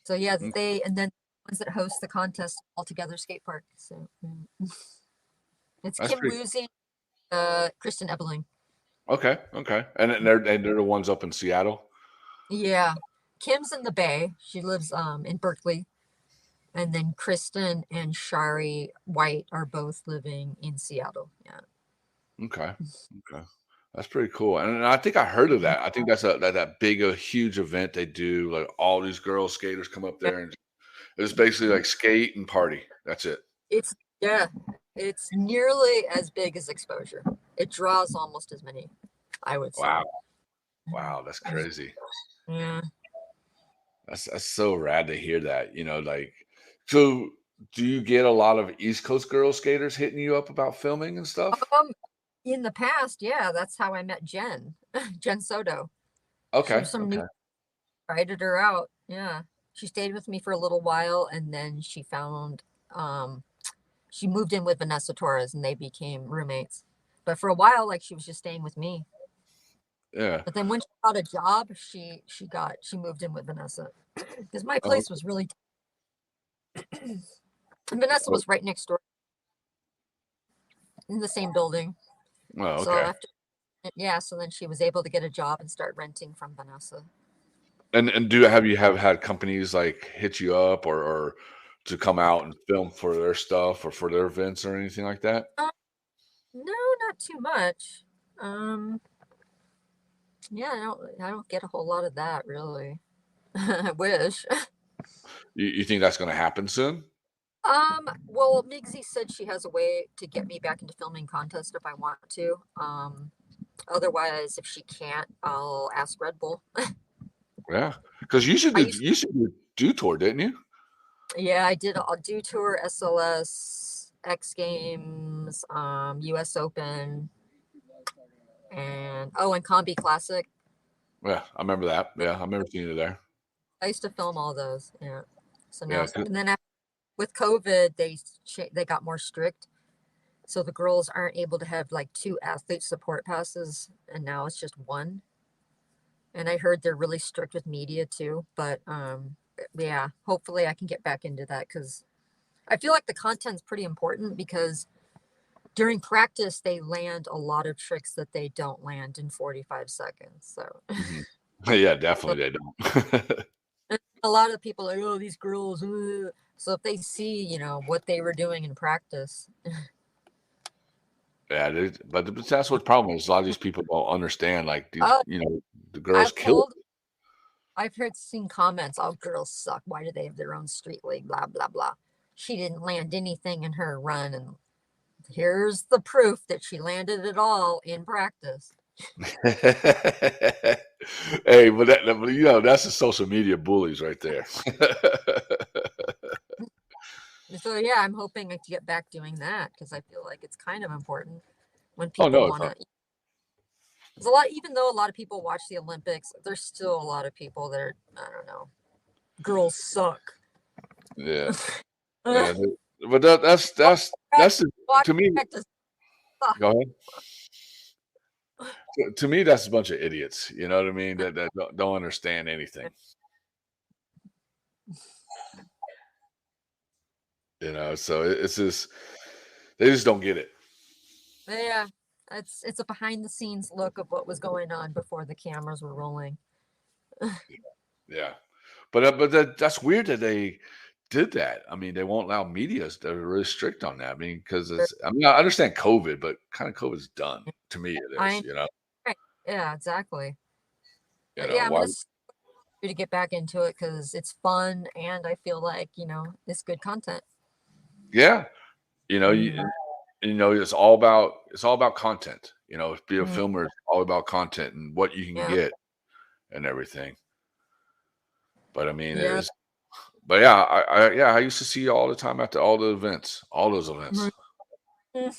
So yeah, Mm. and then ones that host the contest all together skate park. So it's That's Kim pretty Woozy, Kristen Ebeling. okay. Okay. And they're the ones up in Seattle. Yeah, Kim's in the Bay. She lives in Berkeley, and then Kristen and Shari White are both living in Seattle. Yeah. Okay. Okay. That's pretty cool. And I think I heard of Yeah. that. I think that's that big, a huge event they do. Like all these girl skaters come up there, and it's basically like skate and party. That's it. It's yeah, it's nearly as big as exposure. It draws almost as many, I would say. Wow. Wow. That's crazy. Yeah. That's so rad to hear that. Like, so do you get a lot of East Coast girl skaters hitting you up about filming and stuff? Um, in the past, yeah, that's how I met Jen, Jen Soto. She Okay. was some new, Okay. invited her out. Yeah. She stayed with me for a little while and then um, she moved in with Vanessa Torres and they became roommates. But for a while, like she was just staying with me. Yeah. But then when she got a job, she moved in with Vanessa because my Oh, place was really, and Vanessa oh, was right next door in the same building. oh, So okay. after, yeah, so then she was able to get a job and start renting from Vanessa. And have had companies like hit you up or to come out and film for their stuff or for their events or anything like that? Um, no, not too much. Um, yeah, I don't get a whole lot of that really. I wish. You think that's going to happen soon? Well, Migsy said she has a way to get me back into filming contest if I want to. Otherwise, if she can't, I'll ask Red Bull. Yeah, because I used, you should do tour, didn't you? yeah, I did. I'll do tour SLS, X Games, US Open, and Combi Classic. Yeah, I remember that. Yeah, I remember seeing you there. I used to film all those. Yeah. So now, Yeah, and then with COVID, they got more strict. So the girls aren't able to have like 2 athlete support passes, and now it's just one. And I heard they're really strict with media too. But yeah, hopefully I can get back into that because I feel like the content's pretty important because during practice they land a lot of tricks that they don't land in 45 seconds. So mhm. Yeah, definitely they don't. a lot of people are like, oh, these girls. So if they see, what they were doing in practice. Yeah, but that's what the problem is. A lot of these people don't understand. Like these, Oh, the girls I've kill. told, I've heard seen comments, oh, girls suck. Why do they have their own street league? Blah, blah, blah. She didn't land anything in her run. And here's the proof that she landed it all in practice. Hey, but that's the social media bullies right there. So yeah, I'm hoping to get back doing that because I feel like it's kind of important when Oh people no, want to. There's a lot, even though a lot of people watch the Olympics, there's still a lot of people that are, I don't know, girls suck. yeah, yeah. But that's to me. Go ahead. To me, that's a bunch of idiots. You know what I mean? That don't understand anything. So it's just they just don't get it. Yeah, it's a behind the scenes look of what was going on before the cameras were rolling. Yeah, but that's weird that they did that. I mean, they won't allow medias. They're really strict on that. I mean, because I understand COVID, but kind of COVID's done to me. It is, I right. Yeah, exactly. But yeah, I'm why? gonna to get back into it because it's fun and I feel like it's good content. Yeah, you know, you Mhm. it's all about content. Be a Mhm. filmer, it's all about content and what you can Yeah, get and everything. But I mean, yeah. yeah, I used to see you all the time at all the events, all those events. Mhm.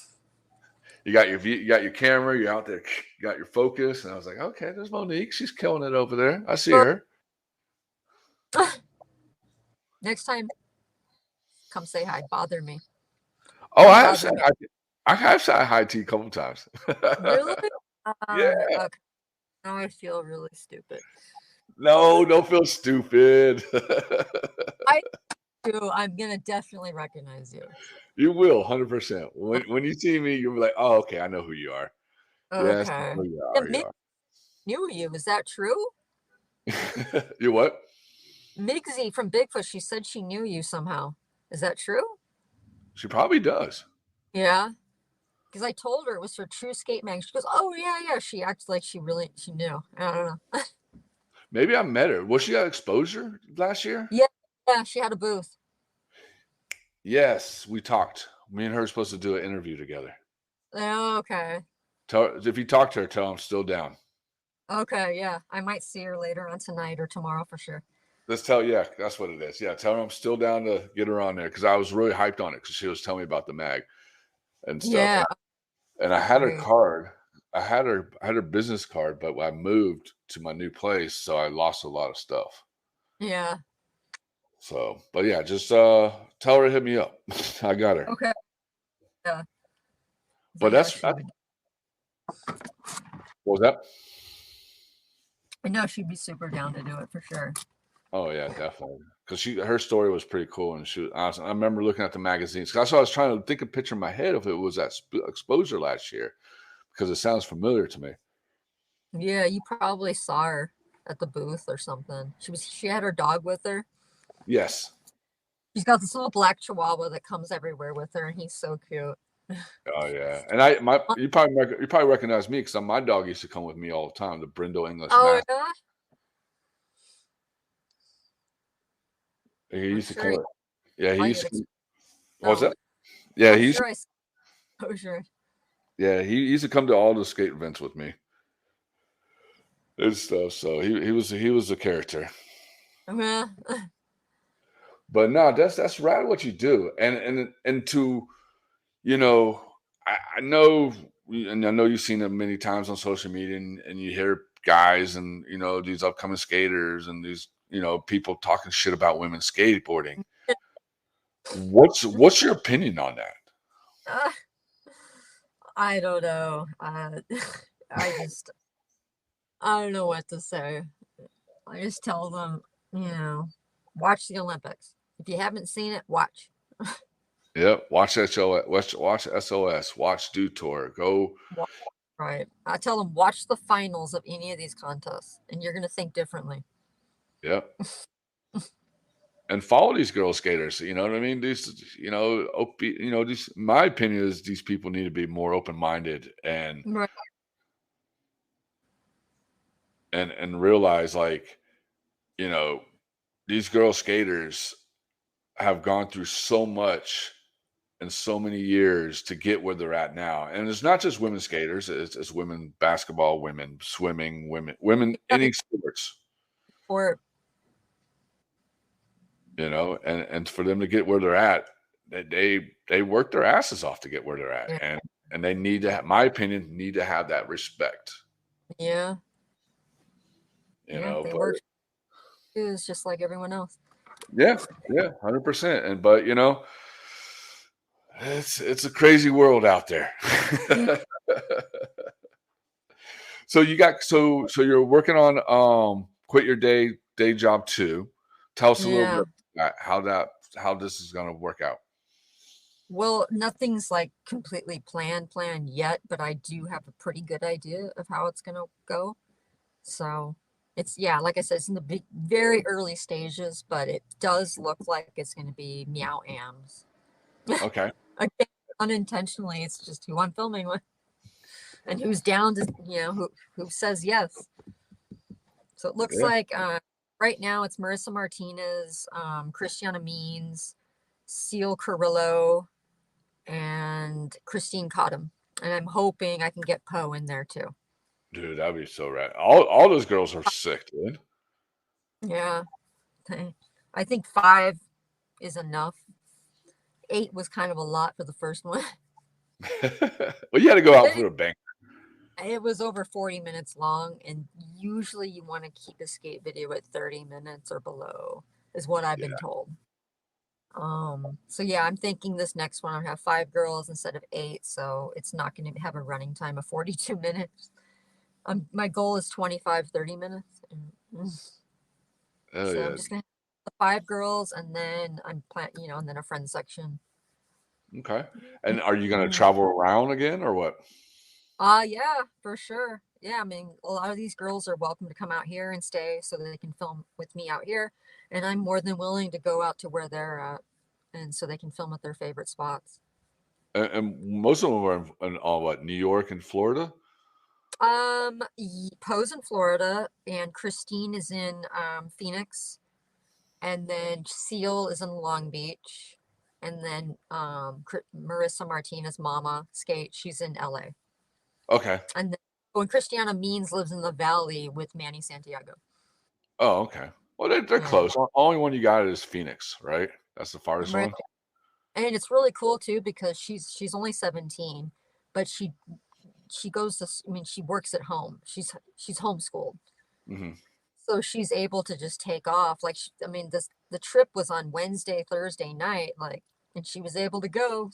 You got you got your camera, you're out there, you got your focus, and I was like, okay, there's Monique, she's killing it over there. I see her. Next time, come say hi. Bother me. Oh, Come bother me. I have said hi to you a couple times. Really? Yeah. Okay. Now I feel really stupid. No, don't feel stupid. I do. I'm gonna definitely recognize you. You will, 100%. When you see me, you'll be like, "Oh, okay, I know who you are." Yes, I Okay. know you Yeah, are, you Mig are. knew you. Is that true? You what? Migsy from Bigfoot, she said she knew you somehow. Is that true? She probably does. Yeah. Because I told her it was her True Skate Mag. She goes, "Oh yeah, yeah." She acts like she knew. I don't know. Maybe I met her. Was she at Exposure last year? Yeah, yeah. She had a booth. Yes, we talked. Me and her are supposed to do an interview together. Okay. If you talk to her, tell her I'm still down. Okay. Yeah, I might see her later on tonight or tomorrow for sure. Yeah, that's what it is. Yeah, tell her I'm still down to get her on there because I was really hyped on it because she was telling me about the mag and stuff. Yeah. And I had her Great. card. I had her business card, but I moved to my new place, so I lost a lot of stuff. Yeah. So, but yeah, just tell her to hit me up. I got her. Okay. Yeah. I But know she would. what was that? I know she'd be super down to do it for sure. Oh yeah, definitely. Because her story was pretty cool, and I remember looking at the magazines. That's why I was trying to think a picture in my head if it was at Exposure last year, because it sounds familiar to me. Yeah, you probably saw her at the booth or something. She had her dog with her. Yes. She's got this little black chihuahua that comes everywhere with her, and he's so cute. Oh yeah, and you probably recognize me because my dog used to come with me all the time. The Brindle English Oh Mastiff. yeah, He I'm used to sure. come. Yeah, he I used get to. What was no. that? Yeah, I'm sure I. Oh sure. yeah, he used to come to all the skate events with me and stuff. So he was a character. Yeah. But no, that's rad what you do, and to you know, I know, and I know you've seen it many times on social media, and you hear guys and these upcoming skaters and these people talking shit about women skateboarding. What's your opinion on that? Uh, I don't know. I don't know what to say. I just tell them, watch the Olympics. If you haven't seen it, watch. Yep, watch SOS, watch SOS, watch Do Tour, go. Right. I tell them watch the finals of any of these contests, and you're gonna think differently. Yep. and follow these girl skaters. You know what I mean? These, these. My opinion is these people need to be more open minded Right. and realize like you know these girl skaters have gone through so much in so many years to get where they're at now. And it's not just women skaters; it's women basketball, women swimming, women Yeah, any sports. or And for them to get where they're at, they work their asses off to get where they're at, yeah, and they need to have, my opinion, need to have that respect. yeah, But they work too, it's just like everyone else. yeah, 100%. And but it's a crazy world out there. Mm. So you're working on quit your day job too. Tell us a little Yeah. bit about how this is going to work out. Well, nothing's like completely planned yet, but I do have a pretty good idea of how it's gonna go. So it's, yeah, like I said, it's in the very early stages, but it does look like it's gonna be meow ams. Okay. Again, unintentionally, it's just who I'm filming with and who's down to, who says yes. So it looks Yeah. like right now it's Marissa Martinez, Christiana Means, Seal Carrillo, and Christine Cottom. And I'm hoping I can get Poe in there too. Dude, that'd be so rad. All those girls are sick, dude. Yeah. I think 5 is enough. 8 was kind of a lot for the first one. Well, you had to go out for a bang. It was over 40 minutes long, and usually you want to keep a skate video at 30 minutes or below, is what I've been Yeah. told. So yeah, I'm thinking this next one I'll have 5 girls instead of 8, so it's not going to have a running time of 42 minutes. My goal is 25, 30 minutes. Oh So I'm yeah. just gonna have the 5 girls, and then and then a friend section. Okay. And are you gonna Mm. travel around again or what? Yeah, for sure. Yeah, I mean, a lot of these girls are welcome to come out here and stay so that they can film with me out here, and I'm more than willing to go out to where they're at, and so they can film at their favorite spots. And most of them are in what, New York and Florida? Poe's in Florida, and Christine is in Phoenix, and then Seal is in Long Beach, and then Marissa Martinez, Mama Skate, she's in LA, Okay. and then when Christiana Means lives in the Valley with Manny Santiago. Oh, okay. Well, they're Yeah, close. Only one you got is Phoenix, right? That's the farthest right. one. And it's really cool too because she's only 17, but she goes to, I mean, she works at home. She's homeschooled. Hmm. So she's able to just take off. Like, I mean, the trip was on Wednesday, Thursday night, like, and she was able to go.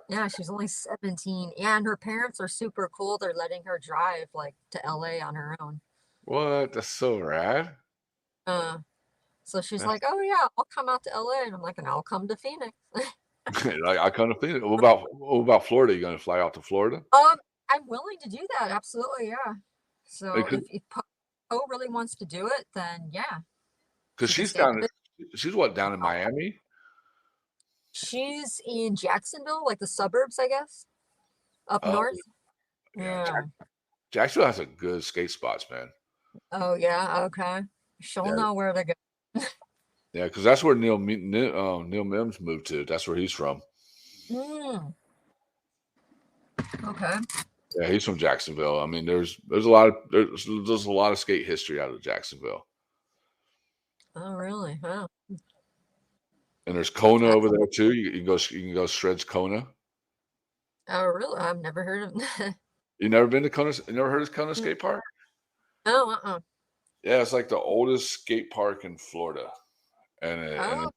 Yeah, she's only 17. Yeah, and her parents are super cool. They're letting her drive like to LA on her own. What? That's so rad. Uh, so she's That's like, "Oh yeah, I'll come out to LA," and I'm like, "And I'll come to Phoenix." like I kind of think. What about Florida? You gonna fly out to Florida? Um, I'm willing to do that. Absolutely, yeah. So Because if Poe really wants to do it, then yeah, she can she's stay down. with it. She's what, down in Miami? She's in Jacksonville, like the suburbs, I guess, up Oh north. yeah, Yeah. Jacksonville has a good skate spots, man. Oh yeah. Okay. She'll Yeah, know where to go. yeah, because that's where Neil Mims moved to. That's where he's from. Mm, okay. Yeah, he's from Jacksonville. I mean, there's a lot of skate history out of Jacksonville, Oh really? Wow. and there's Kona That, over there too. You can go Shreds Kona. oh really? I've never heard of. You never been to Kona? You never heard of Kona Mm, Skate Park? oh, Yeah, it's like the oldest skate park in Florida, oh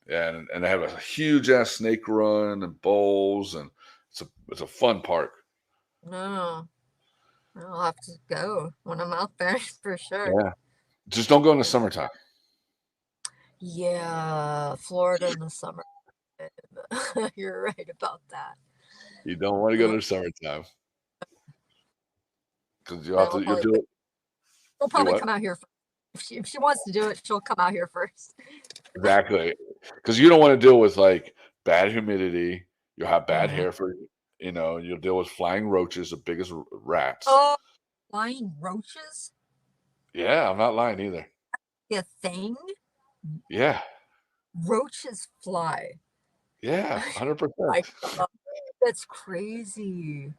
and they have a huge ass snake run and bowls, and it's a fun park. no. I'll have to go when I'm out there for sure. Yeah, just don't go in the summertime. Yeah, Florida in the summer. You're right about that. You don't want to go Uh, in the summertime because you'll have no, to you'll do it. we'll Do probably what? come out here. if she wants to do it, she'll come out here first. Exactly. Because you don't want to deal with like bad humidity. You'll have bad Yeah. hair for, you'll deal with flying roaches, the biggest rats. Oh, flying roaches? Yeah, I'm not lying either. A thing? Yeah. Roaches fly. Yeah. 100%. My God, that's crazy.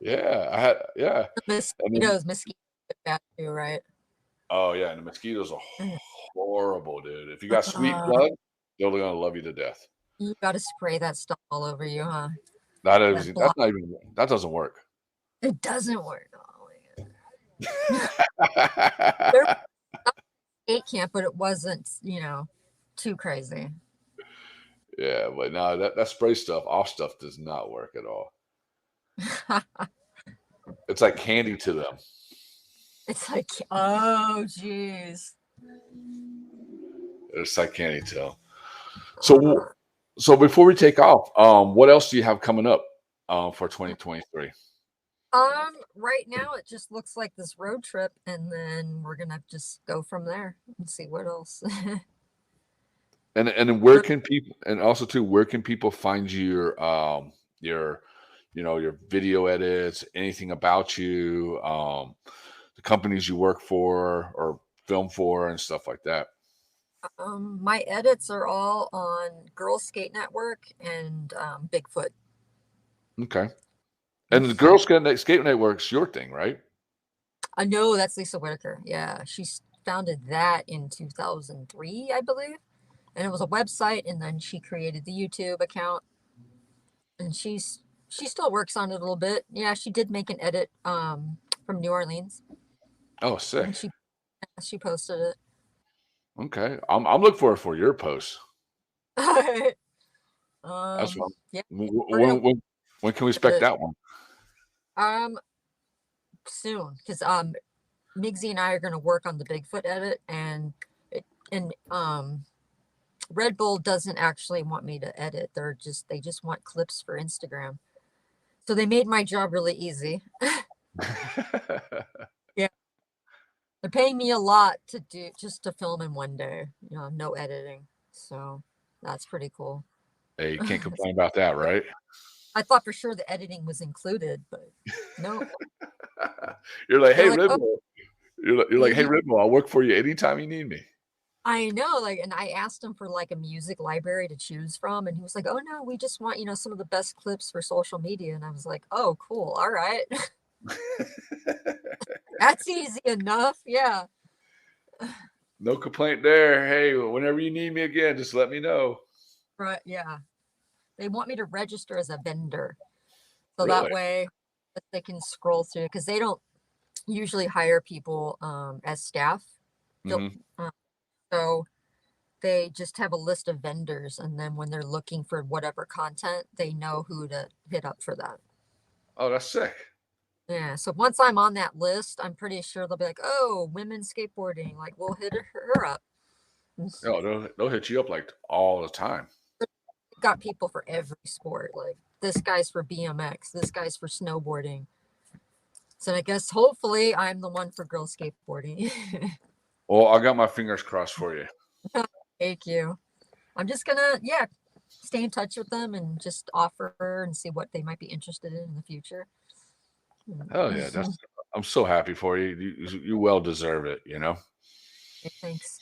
Yeah. Yeah. The And then, mosquitoes get bad too, right? oh, yeah. And the mosquitoes are Mm. horrible, dude. If you got sweet Uh, blood, they're going to love you to death. you got to spray that stuff all over you, huh? That That's block. not even, that doesn't work. It doesn't work. Oh my God. There was a skate camp, but it wasn't, too crazy. Yeah, but no, that spray stuff, off stuff does not work at all. It's like candy to them. It's like, oh, geez. It's like candy to them. Uh, So before we take off, what else do you have coming up for 2023? right now it just looks like this road trip, and then we're gonna just go from there and see what else. And where can people, and also too, where can people find your your video edits, anything about you, the companies you work for or film for and stuff like that? My edits are all on Girl Skate Network and Bigfoot. Okay. And the Girl Skate Network's your thing, right? I know that's Lisa Whitaker. Yeah, she founded that in 2003, I believe. And it was a website, and then she created the YouTube account. And she still works on it a little bit. Yeah, she did make an edit from New Orleans, Oh, sick. and she posted it. Okay. I'm looking for your post. That's fun. Yeah, When, we're gonna when can we do expect it that one? soon, because Migsy and I are gonna work on the Bigfoot edit, and Red Bull doesn't actually want me to edit. They just want clips for Instagram. So they made my job really easy. Yeah. They're paying me a lot to do just to film in one day, no editing. So that's pretty cool. Hey, you can't complain about that, right? I thought for sure the editing was included, but no. You're like, They're hey, like, oh, Ridmo. You're like, hey, Ridmo, I'll work for you anytime you need me. I know, like, and I asked him for like a music library to choose from, and he was like, "Oh no, we just want, some of the best clips for social media." And I was like, "Oh, cool. All right." That's easy enough. Yeah. No complaint there. Hey, whenever you need me again, just let me know. Right. Yeah. They want me to register as a vendor. So that Really? way they can scroll through, because they don't usually hire people as staff. Mm-hmm. So they just have a list of vendors, and then when they're looking for whatever content, they know who to hit up for that. Oh, that's sick. Yeah. So once I'm on that list, I'm pretty sure they'll be like, "Oh, women skateboarding, like we'll hit her up." Oh, they'll hit you up like all the time. Got people for every sport. Like this guy's for BMX, this guy's for snowboarding. So I guess hopefully I'm the one for girl skateboarding. Well, I got my fingers crossed for you. Thank you. I'm just gonna, stay in touch with them and just offer and see what they might be interested in the future. Oh yeah, I'm so happy for you. You well deserve it, Thanks.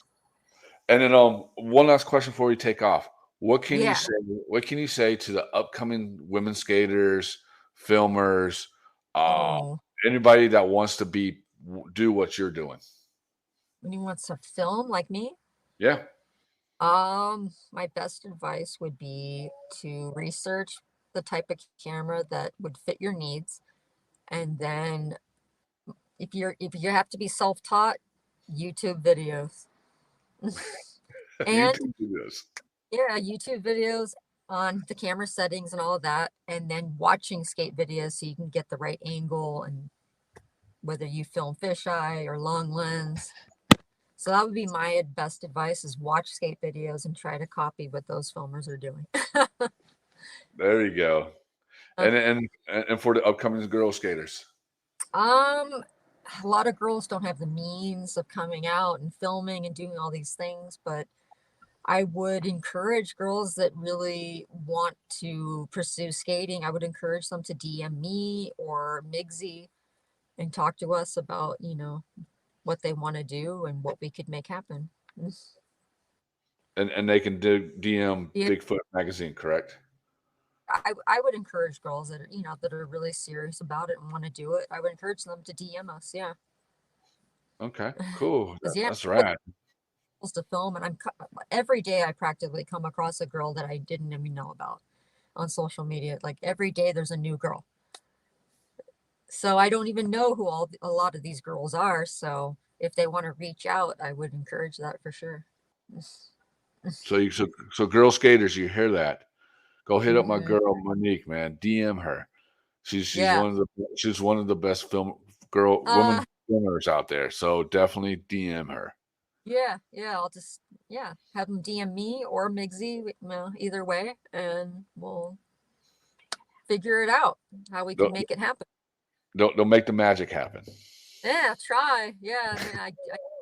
And then one last question before we take off. What can you Yeah. say? What can you say to the upcoming women skaters, filmers, uh, Oh, anybody that wants to do what you're doing? when he wants to film like me, Yeah. my best advice would be to research the type of camera that would fit your needs, and then if you have to be self-taught, YouTube videos. And YouTube videos. yeah, YouTube videos on the camera settings and all of that, and then watching skate videos so you can get the right angle, and whether you film fisheye or long lens. So that would be my best advice: is watch skate videos and try to copy what those filmers are doing. There you go. Uh, And for the upcoming girl skaters. um, a lot of girls don't have the means of coming out and filming and doing all these things, but I would encourage girls that really want to pursue skating. I would encourage them to DM me or Migsy and talk to us about, what they want to do and what we could make happen. And they can do DM Yeah, Bigfoot magazine, correct? I would encourage girls that are, that are really serious about it and want to do it. I would encourage them to DM us. Yeah. Okay, cool. Because, yeah, That's rad. to film, and every day I practically come across a girl that I didn't even know about on social media. Like every day there's a new girl. So I don't even know who a lot of these girls are. So if they want to reach out, I would encourage that for sure. So girl skaters, you hear that? Go hit up my Hmm. girl Monique, man. DM her. She's Yeah. one of the best Uh, women filmers out there. So definitely DM her. yeah, yeah. I'll just, yeah, have them DM me or Migsy, either way, and we'll figure it out how we can They'll, make it happen. they'll make the magic happen. Yeah, try. Yeah, I mean, I do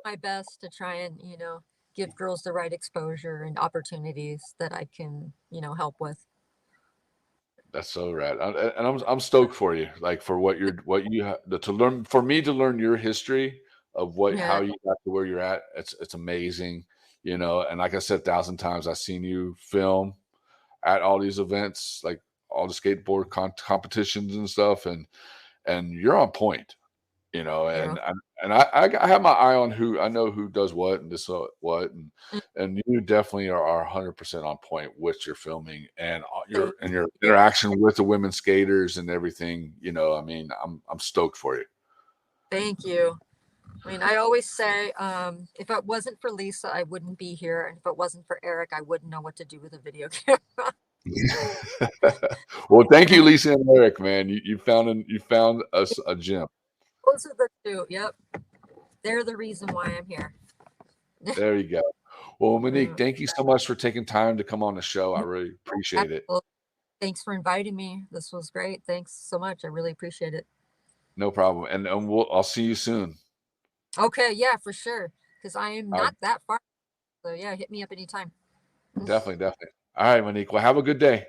my best to try and, give girls the right exposure and opportunities that I can, help with. That's so rad, and I'm stoked for you, like for what you have to learn. For me to learn your history of Yeah. how you got to where you're at, it's amazing, And like I said 1,000 times, I've seen you film at all these events, like all the skateboard competitions and stuff, and you're on point, You. and I have my eye on who I know who does what and this what Mm, and you definitely are 100% on point with your filming and thank your you. interaction with the women skaters and everything. I mean, I'm stoked for you. Thank you. I mean, I always say, if it wasn't for Lisa, I wouldn't be here. And if it wasn't for Eric, I wouldn't know what to do with a video camera. Well, thank you, Lisa and Eric, man. You found us a gem. Those are the two. Yep. They're the reason why I'm here. There you go. Well, Monique, Uh, thank you so much for taking time to come on the show. I really appreciate it. Absolutely. Thanks for inviting me. This was great. Thanks so much. I really appreciate it. No problem. And I'll see you soon. Okay. Yeah, for sure. Because I am All right. not that far. So, yeah, hit me up anytime. Definitely, definitely. All right, Monique. Well, have a good day.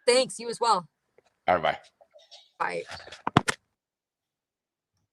Thanks. You as well. All right, bye. Bye.